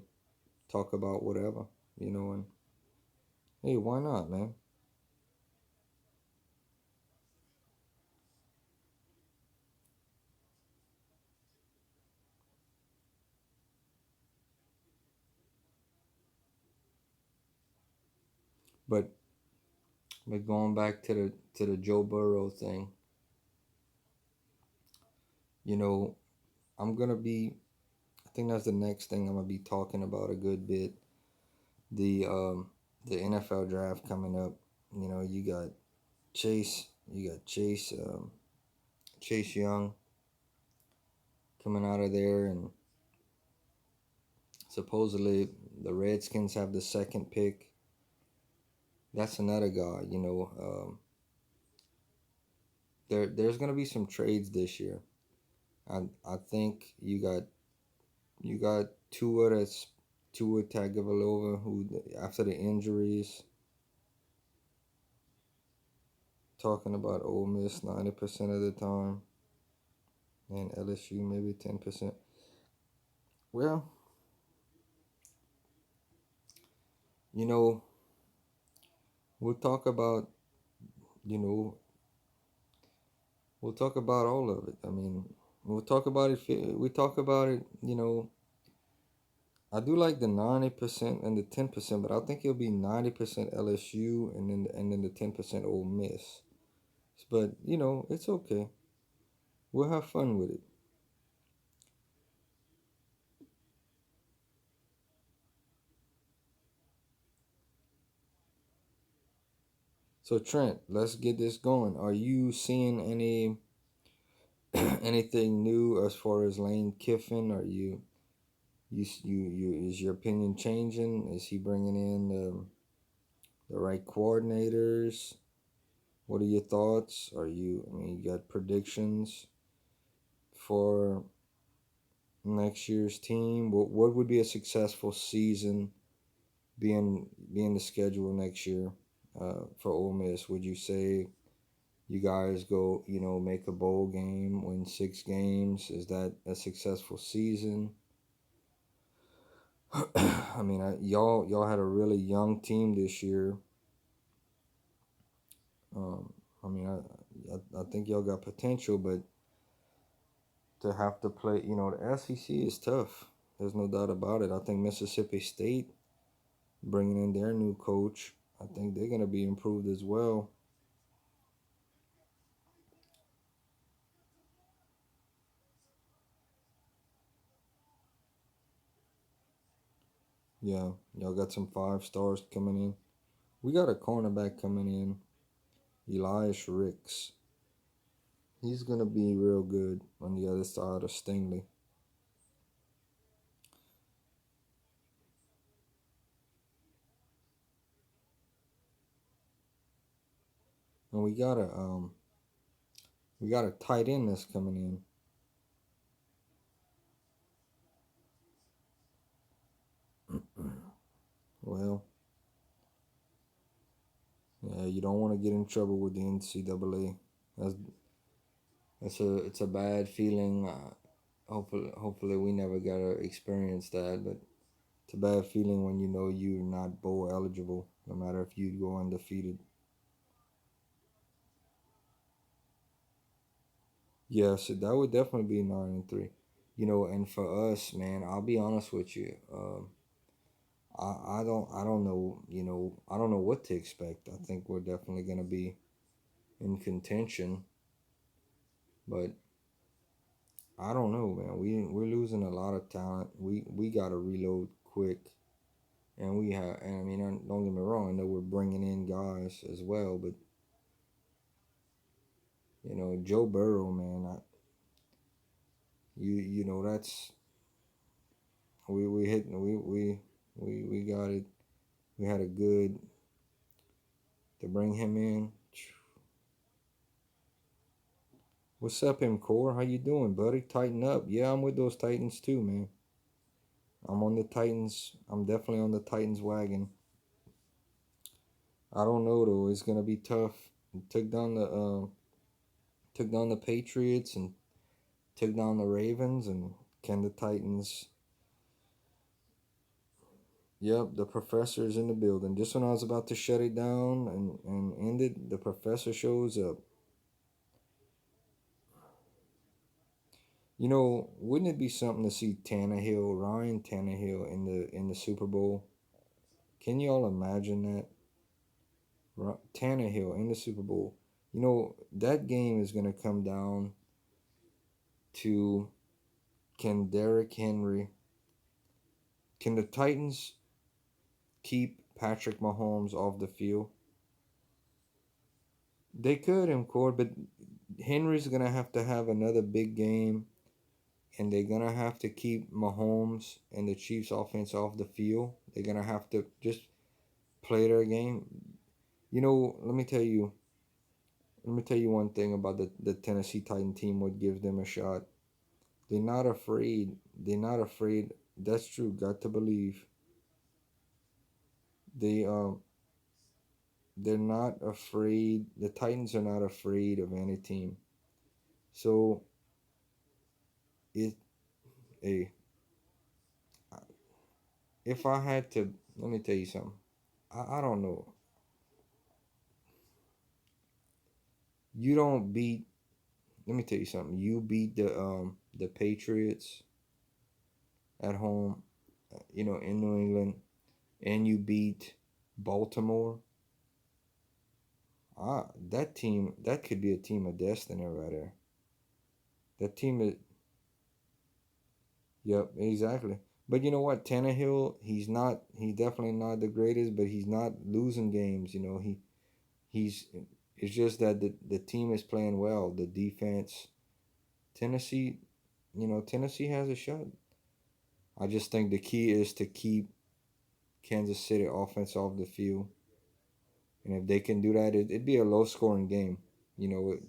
A: talk about whatever, and hey, why not, man? But going back to the Joe Burrow thing, you know, I'm gonna be. I think that's the next thing I'm gonna be talking about a good bit. The the NFL draft coming up. Chase. You got Chase Young coming out of there, and supposedly the Redskins have the second pick. That's another guy. There's gonna be some trades this year. I think you got Tua Tagovailoa, who after the injuries, talking about Ole Miss 90% of the time, and LSU maybe 10%. Well, you know, we'll talk about you know we'll talk about all of it. I mean, we'll talk about it. We talk about it. I do like the 90% and the 10%, but I think it'll be 90% LSU and then the 10% Ole Miss. But it's okay. We'll have fun with it. So Trent, let's get this going. Are you seeing anything new as far as Lane Kiffin? Are you is your opinion changing? Is he bringing in the right coordinators? What are your thoughts? I mean, you got predictions for next year's team? What would be a successful season being the schedule next year for Ole Miss? Would you say you guys go, make a bowl game, win 6 games? Is that a successful season? I mean, y'all had a really young team this year. Um, I mean, I think y'all got potential, but to have to play, the SEC is tough. There's no doubt about it. I think Mississippi State bringing in their new coach, I think they're gonna be improved as well. Yeah, y'all got some 5 stars coming in. We got a cornerback coming in, Elias Ricks. He's gonna be real good on the other side of Stingley. And we got a tight end that's coming in. Well, yeah, you don't want to get in trouble with the NCAA. That's it's a bad feeling. hopefully we never gotta experience that. But it's a bad feeling when you know you're not bowl eligible, no matter if you go undefeated. Yeah, so that would definitely be 9-3. And for us, man, I'll be honest with you. I don't know. I don't know what to expect. I think we're definitely gonna be in contention, but I don't know, man. We're losing a lot of talent. We gotta reload quick, and we have. And I mean, don't get me wrong. I know we're bringing in guys as well, but Joe Burrow, man. That's we hit we got it. We had a good to bring him in. What's up, MCore? How you doing, buddy? Tighten up. Yeah, I'm with those Titans too, man. I'm on the Titans. I'm definitely on the Titans wagon. I don't know though. It's gonna be tough. Took down the Patriots and took down the Ravens, and can the Titans? Yep, the professor's in the building. Just when I was about to shut it down and end it, the professor shows up. Wouldn't it be something to see Ryan Tannehill in the Super Bowl? Can you all imagine that? Tannehill in the Super Bowl. That game is gonna come down to, can Derrick Henry, can the Titans keep Patrick Mahomes off the field? They could, but Henry's gonna have to have another big game, and they're gonna have to keep Mahomes and the Chiefs offense off the field. They're gonna have to just play their game. Let me tell you. Let me tell you one thing about the Tennessee Titan team. What gives them a shot? They're not afraid. They're not afraid. That's true. Got to believe. They they're not afraid. The Titans are not afraid of any team. So it a if I had to, let me tell you something. I don't know. You don't beat. Let me tell you something. You beat the Patriots at home, in New England, and you beat Baltimore. That team, that could be a team of destiny right there. That team is, yep, exactly. But you know what, Tannehill, he's definitely not the greatest, but he's not losing games. He's, it's just that the team is playing well. The defense, Tennessee, Tennessee has a shot. I just think the key is to keep Kansas City offense off the field, and if they can do that, it'd be a low scoring game.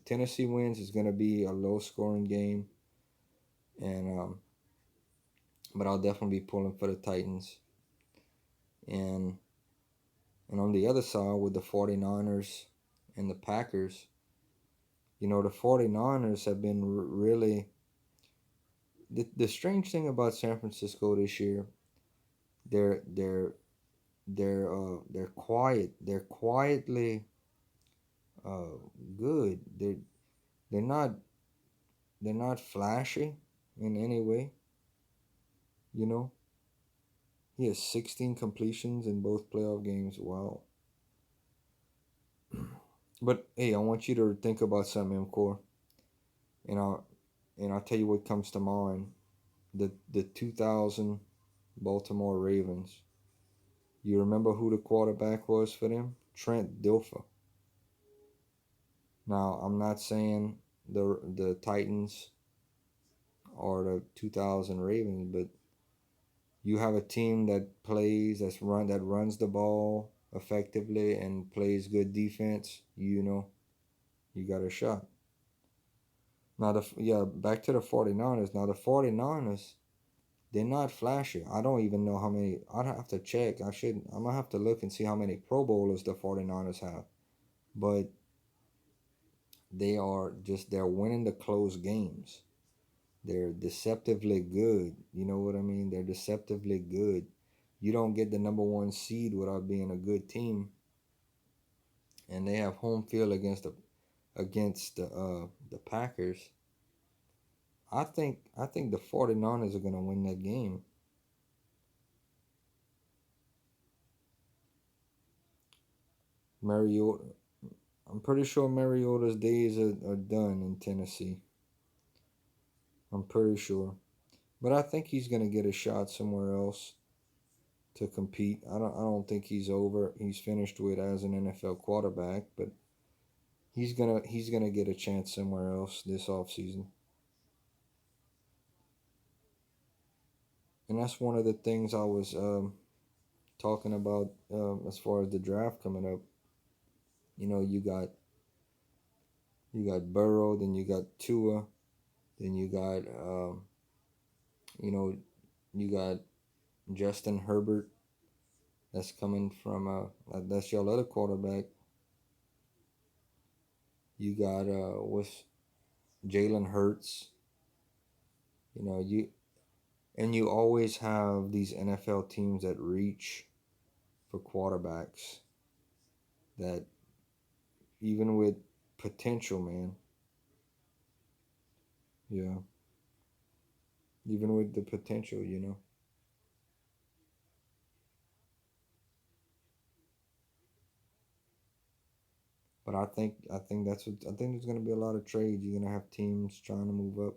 A: Tennessee wins, it's gonna be a low scoring game, and but I'll definitely be pulling for the Titans. And on the other side with the 49ers and the Packers, the 49ers have been really the strange thing about San Francisco this year. They're they're they're quiet. They're quietly uh good. They're not they're not flashy in any way. You know, he has 16 completions in both playoff games. Wow. But hey, I want you to think about something, MCore. And I'll tell you what comes to mind. The 2000 Baltimore Ravens. You remember who the quarterback was for them? Trent Dilfer. Now, I'm not saying the Titans or the 2000 Ravens, but you have a team that that runs the ball effectively and plays good defense. You got a shot. Now back to the 49ers. Now the 49ers, they're not flashy. I don't even know how many. I'd have to check. I'm gonna have to look and see how many Pro Bowlers the 49ers have. But they're winning the close games. They're deceptively good. You know what I mean? They're deceptively good. You don't get the number one seed without being a good team, and they have home field against the Packers. I think the 49ers are gonna win that game. Mariota, I'm pretty sure Mariota's days are done in Tennessee. I'm pretty sure. But I think he's gonna get a shot somewhere else to compete. I don't think he's over. He's finished with as an NFL quarterback, but he's gonna get a chance somewhere else this offseason. And that's one of the things I was talking about as far as the draft coming up. You know, you got Burrow, then you got Tua, then you know you got Justin Herbert. That's coming from that's your other quarterback. You got with Jalen Hurts. You know you always have these NFL teams that reach for quarterbacks that even with potential, man. Yeah, even with the potential. But I think there's gonna be a lot of trades. You're gonna have teams trying to move up.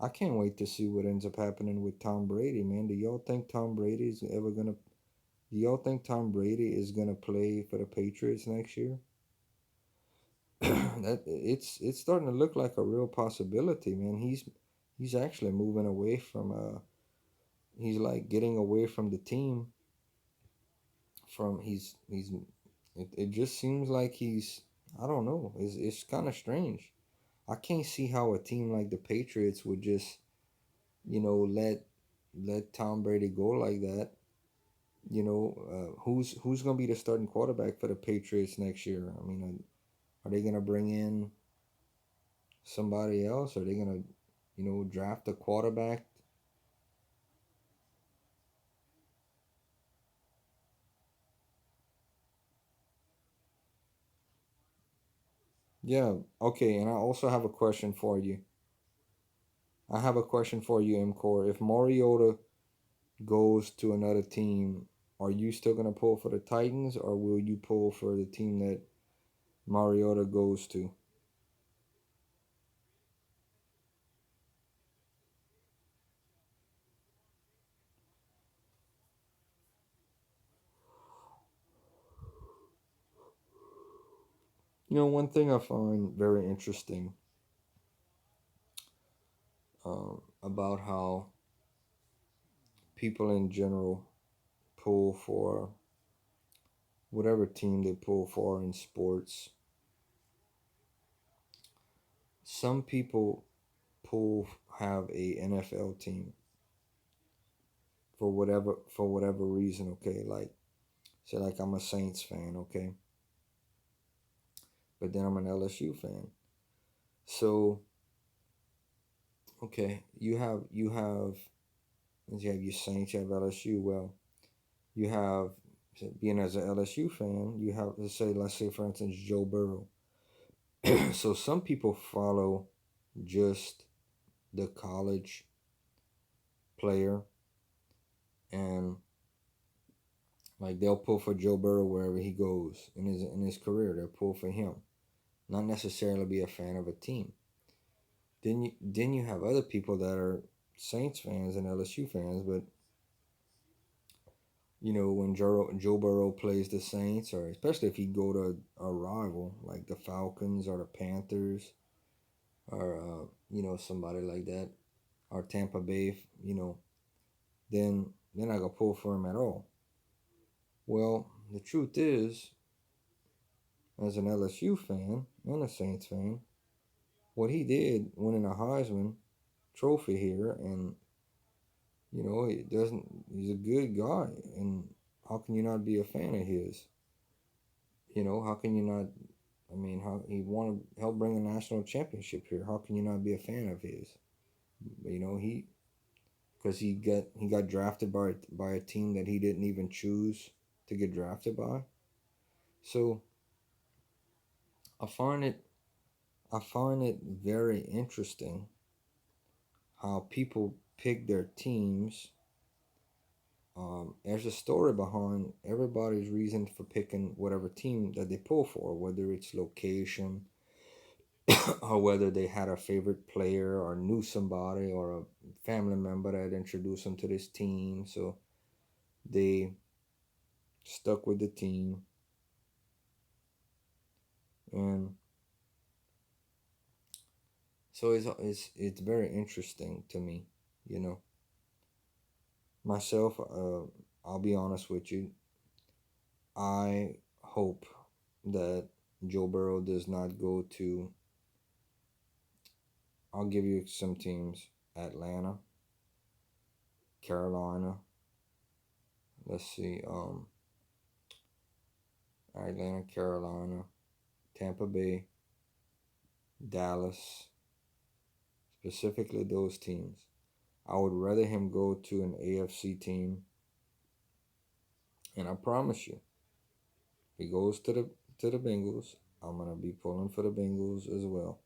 A: I can't wait to see what ends up happening with Tom Brady, man. Do y'all think Tom Brady is gonna play for the Patriots next year? That it's starting to look like a real possibility, man. He's actually moving away from he's like getting away from the team from he's it just seems like he's I don't know. It's kind of strange. I can't see how a team like the Patriots would just, let Tom Brady go like that. Who's gonna be the starting quarterback for the Patriots next year? I mean, are they gonna bring in somebody else? Are they gonna, draft a quarterback? Yeah. Okay. And I also have a question for you. I have a question for you, MCore. If Mariota goes to another team, are you still gonna pull for the Titans, or will you pull for the team that Mariota goes to? One thing I find very interesting about how people in general pull for whatever team they pull for in sports. Some people pull have a NFL team for whatever reason. Okay, like say like I'm a Saints fan. Okay, but then I'm an LSU fan. So okay, you have your Saints, you have LSU. Well, you have being as an LSU fan, you have let's say for instance Joe Burrow. So some people follow just the college player and like they'll pull for Joe Burrow wherever he goes in his career. They'll pull for him, not necessarily be a fan of a team. Then you have other people that are Saints fans and LSU fans, but when Joe Burrow plays the Saints, or especially if he go to a rival like the Falcons or the Panthers, or somebody like that, or Tampa Bay, then they're not gonna pull for him at all. Well, the truth is, as an LSU fan and a Saints fan, what he did winning a Heisman Trophy here, and it doesn't. He's a good guy, and how can you not be a fan of his? How can you not? I mean, how he won help bring a national championship here? How can you not be a fan of his? You know, because he got drafted by a team that he didn't even choose to get drafted by. So I find it I find it very interesting how people pick their teams. There's a story behind everybody's reason for picking whatever team that they pull for, whether it's location or whether they had a favorite player or knew somebody or a family member that introduced them to this team. So they stuck with the team. And so it's very interesting to me, you know. Myself, I'll be honest with you. I hope that Joe Burrow does not go to. I'll give you some teams: Atlanta, Carolina. Let's see, Atlanta, Carolina, Tampa Bay, Dallas. Specifically, those teams. I would rather him go to an AFC team, and I promise you, if he goes to the Bengals, I'm gonna be pulling for the Bengals as well.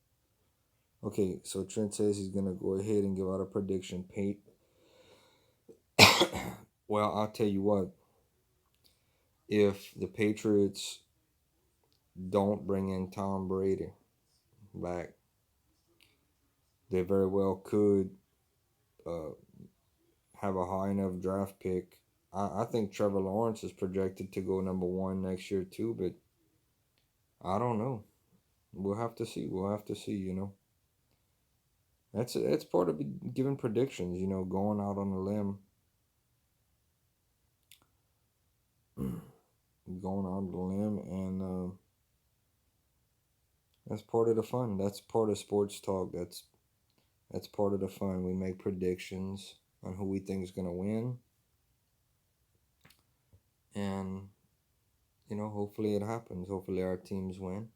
A: Okay, so Trent says he's gonna go ahead and give out a prediction. Well, I'll tell you what. If the Patriots don't bring in Tom Brady back, they very well could uh, have a high enough draft pick. I think Trevor Lawrence is projected to go number one next year too, but I don't know. We'll have to see. We'll have to see. You know, that's part of giving predictions. You know, going out on a limb, going out on a limb, and that's part of the fun. That's part of sports talk. That's part of the fun. We make predictions on who we think is gonna win, and you know, hopefully it happens. Hopefully our teams win.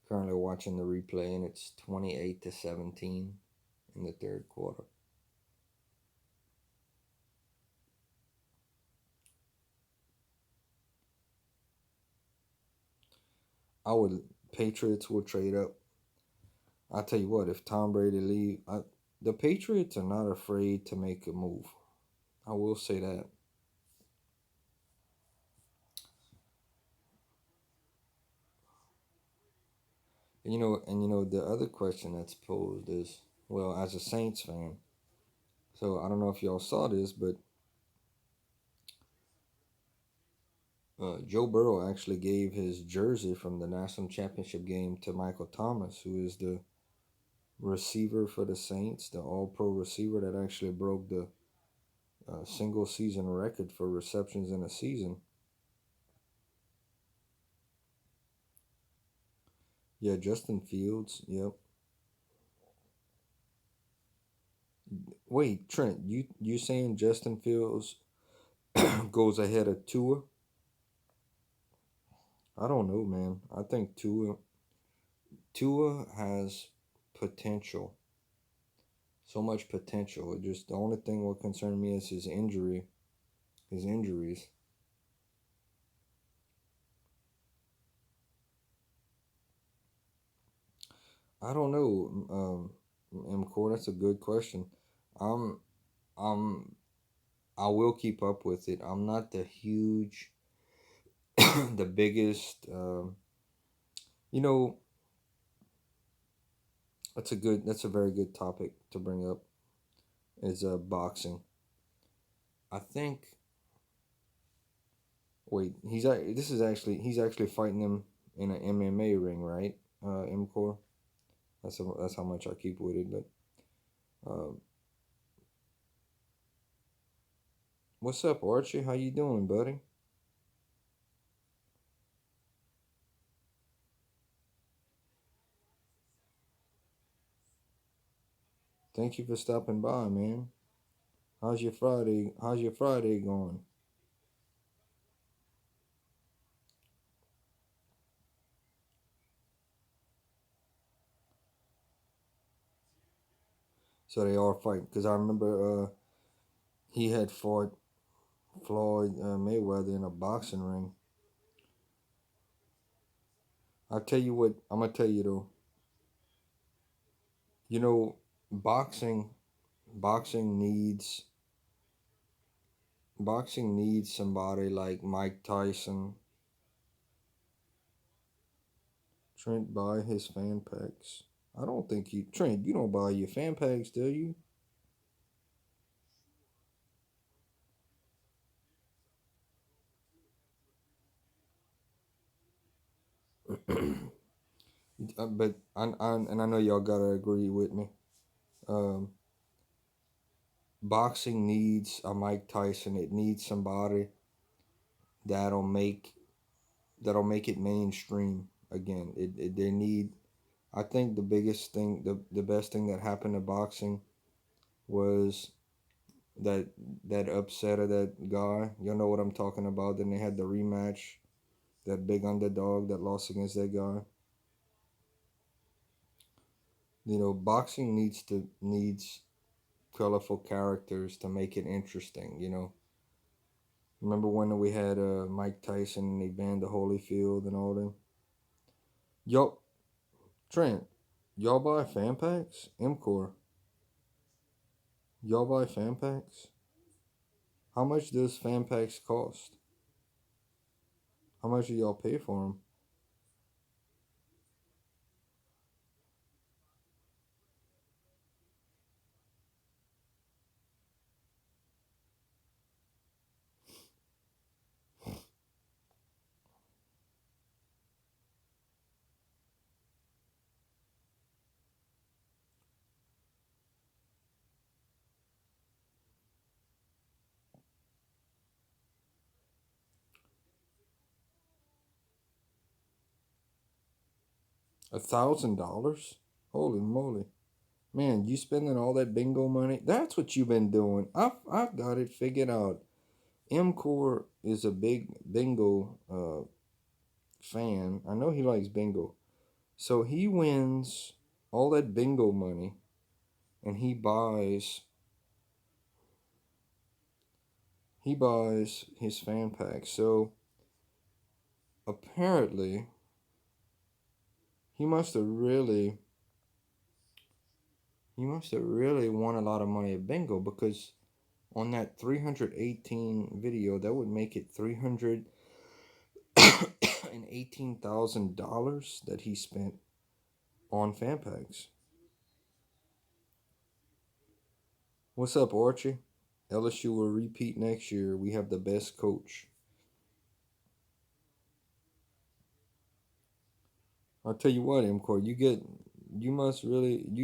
A: Currently watching the replay, and it's 28-17 in the third quarter. I would Patriots will trade up. I tell you what, if Tom Brady leave, the Patriots are not afraid to make a move. I will say that. The other question that's posed is, well, as a Saints fan, so I don't know if y'all saw this, but Joe Burrow actually gave his jersey from the national championship game to Michael Thomas, who is the receiver for the Saints, the All Pro receiver that actually broke the single season record for receptions in a season. Yeah, Justin Fields. Yep. Wait, Trent, you saying Justin Fields goes ahead of Tua? I don't know, man. I think Tua has potential, so much potential. It just the only thing what concern me is his injuries. I don't know, Core. That's a good question. I'm, I'm, I will keep up with it. I'm not the huge, the biggest. You know, That's a very good topic to bring up. Is boxing. I think. Wait, he's actually fighting him in an MMA ring, right? Core. That's how much I keep with it. But what's up, Archie? How you doing, buddy? Thank you for stopping by, man. How's your Friday? How's your Friday going? So they are fighting. Because I remember he had fought Floyd Mayweather in a boxing ring. I'll tell you what, I'm going to tell you though. You know, boxing, boxing needs, boxing needs somebody like Mike Tyson. Trent buy his fan packs. I don't think you, Trent, you don't buy your fan packs, do you? But and I know y'all gotta agree with me. Um, Boxing needs a Mike Tyson. It needs somebody that'll make that'll make it mainstream again. They need. I think the biggest thing, the best thing that happened to boxing was that that upset of that guy. You know what I'm talking about? Then they had the rematch. That big underdog that lost against that guy. You know, boxing needs colorful characters to make it interesting. You know, remember when we had Mike Tyson and Evander Holyfield and all them? Yo, Trent, y'all buy fan packs? MCore, y'all buy fan packs? How much does fan packs cost? How much do y'all pay for them? $1,000? Holy moly. Man, you spending all that bingo money? That's what you've been doing. I've got it figured out. MCore is a big bingo fan. I know he likes bingo. So he wins all that bingo money and he buys his fan pack. So apparently he must have really he must have really won a lot of money at bingo because on that 318 video that would make it $318,000 that he spent on fan packs. What's up, Archie? LSU will repeat next year. We have the best coach. I'll tell you what, MCore, you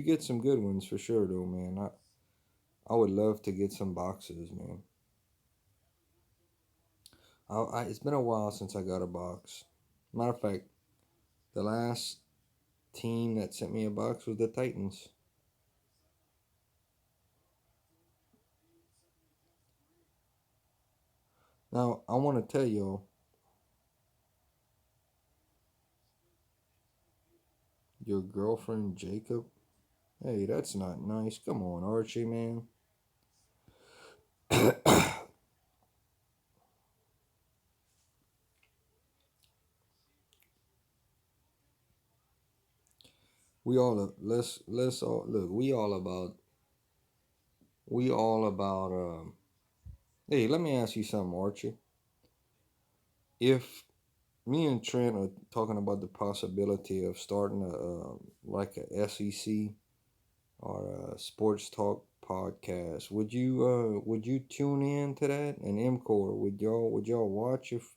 A: get some good ones for sure though, man. I would love to get some boxes, man. It's been a while since I got a box. Matter of fact, the last team that sent me a box was the Titans. Now I want to tell y'all, your girlfriend Jacob. Hey, that's not nice. Come on, Archie, man. We all let's all look. We all about. Hey, let me ask you something, Archie. If me and Trent are talking about the possibility of starting like a SEC or a sports talk podcast, would you tune in to that? And MCore, would y'all watch if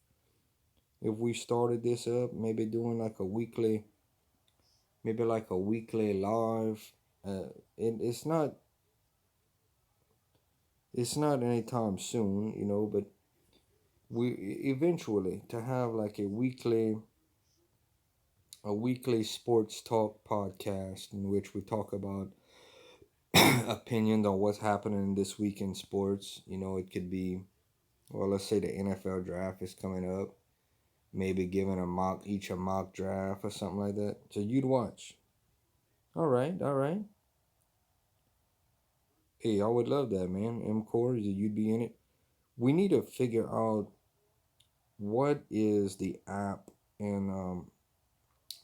A: we started this up? Maybe doing like a weekly, maybe like a weekly live. Uh, it's not anytime soon, you know, but we eventually to have like a weekly sports talk podcast in which we talk about opinions on what's happening this week in sports. You know, it could be, well, let's say the NFL draft is coming up. Maybe giving a mock draft or something like that. So you'd watch. All right, all right. Hey, I would love that, man. MCore, you'd be in it. We need to figure out what is the app and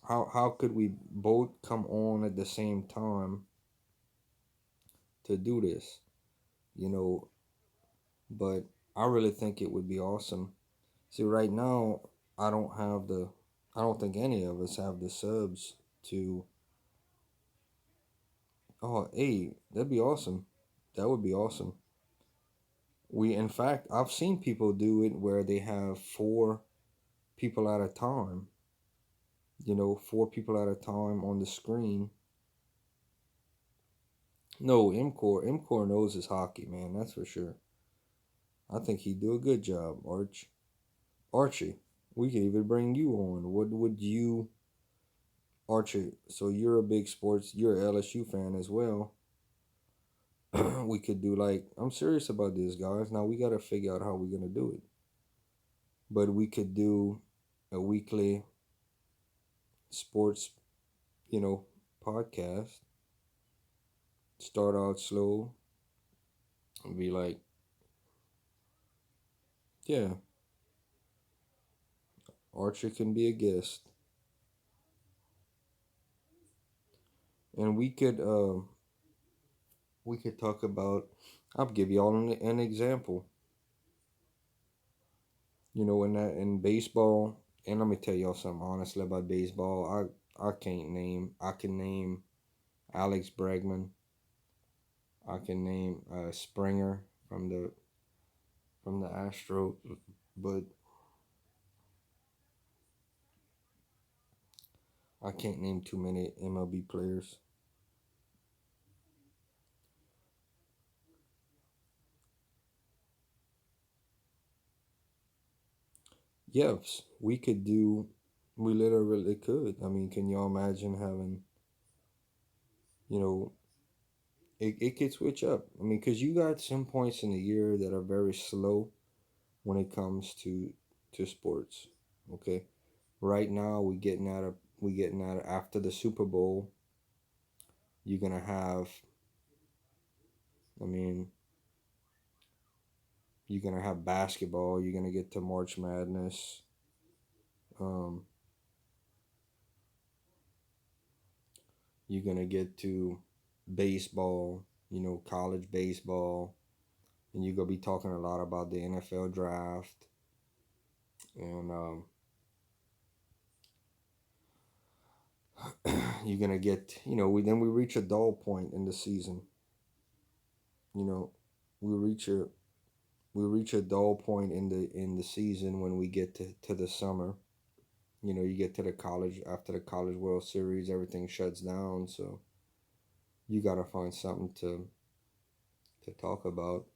A: how could we both come on at the same time to do this, you know, but I really think it would be awesome. See, right now, I don't have the, I don't think any of us have the subs to, oh, hey, that'd be awesome. That would be awesome. In fact, I've seen people do it where they have four people at a time, four people at a time on the screen. No, MCore knows his hockey, man. That's for sure. I think he'd do a good job, Archie, we could even bring you on. What would you, Archie? So you're a big sports, you're a LSU fan as well. We could do like, I'm serious about this, guys. Now we got to figure out how we're gonna do it. But we could do a weekly sports, you know, podcast. Start out slow and be like, yeah, Archie can be a guest, and we could talk about. I'll give you all an example. In baseball, and let me tell y'all something honestly about baseball. I can name Alex Bregman. I can name Springer from the Astros, but I can't name too many MLB players. Yes, we literally could. I mean, can y'all imagine having, you know, it could switch up. I mean, because you got some points in the year that are very slow when it comes to sports. Okay, right now we getting out of after the Super Bowl. You're gonna have, I mean, you're gonna have basketball. You're gonna get to March Madness. Um, you're gonna get to baseball. College baseball, and you're gonna be talking a lot about the NFL draft, and you're gonna get, we reach a dull point in the season. You know, we reach a dull point in the season when we get to the summer. You get to the college after the college World Series, everything shuts down. So you gotta find something to talk about.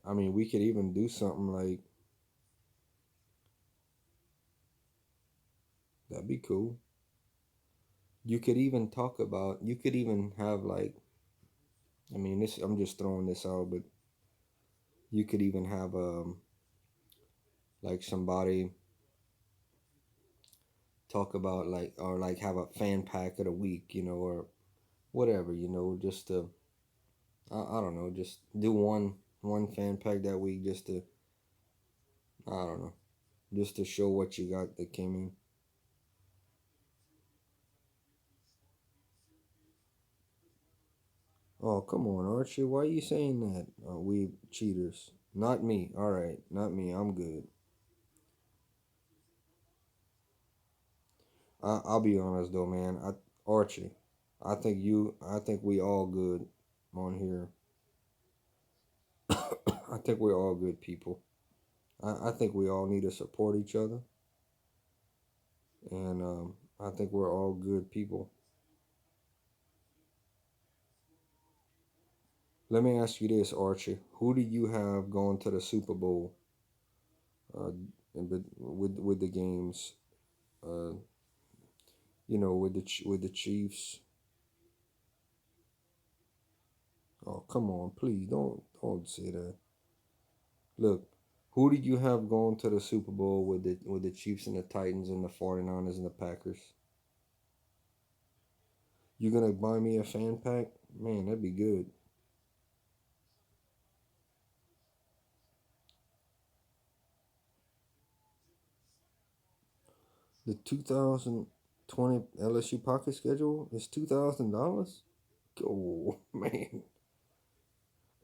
A: I mean, we could even do something like that'd be cool. You could even talk about. You could even have like. I mean, this. I'm just throwing this out, but you could even have like somebody talk about like or like have a fan pack of the week, or whatever, just to I don't know, just do one fan pack that week just to I don't know, just to show what you got that came in. Oh, come on, Archie, why are you saying that? We cheaters. Not me. All right, not me. I'm good. I'll be honest though, man. Archie, I think we all good on here. I think we're all good people. I think we all need to support each other, and I think we're all good people. Let me ask you this, Archie. Who do you have going to the Super Bowl? With the games, uh, with the Chiefs. Oh, come on, please don't say that. Look, who did you have going to the Super Bowl with the Chiefs and the Titans and the 49ers and the Packers? You gonna buy me a fan pack? Man, that'd be good. The 2020 LSU pocket schedule is $2,000. Oh man,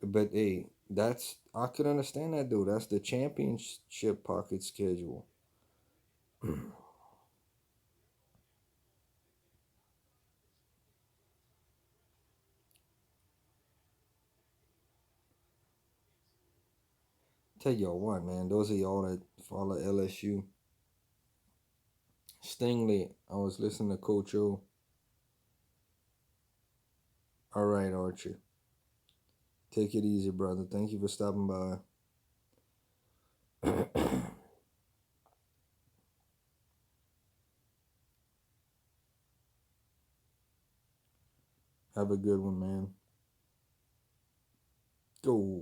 A: but hey, that's I could understand that though. That's the championship pocket schedule. Tell y'all what, man. Those of y'all that follow LSU, Stingley. I was listening to Coach O. All right, Archie. Take it easy, brother. Thank you for stopping by. Have a good one, man. Go.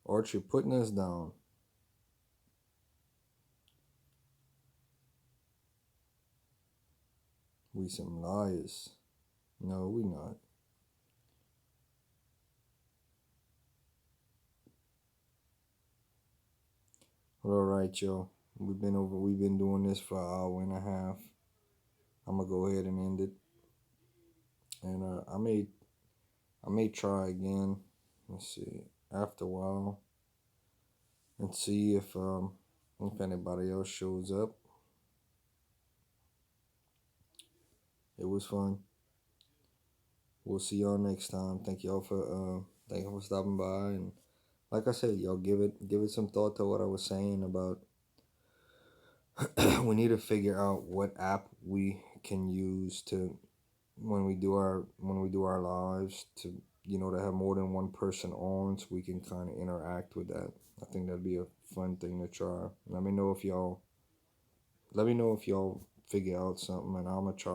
A: Archie putting us down. We some liars. No, we not. Well, all right, y'all. We've been doing this for an hour and a half. I'm gonna go ahead and end it. And I may try again. Let's see after a while and see if anybody else shows up. It was fun. We'll see y'all next time. Thank y'all for stopping by, and like I said, y'all give it some thought to what I was saying about we need to figure out what app we can use to when we do our lives to to have more than one person on so we can kind of interact with that. I think that'd be a fun thing to try. Let me know if y'all figure out something, and I'm gonna try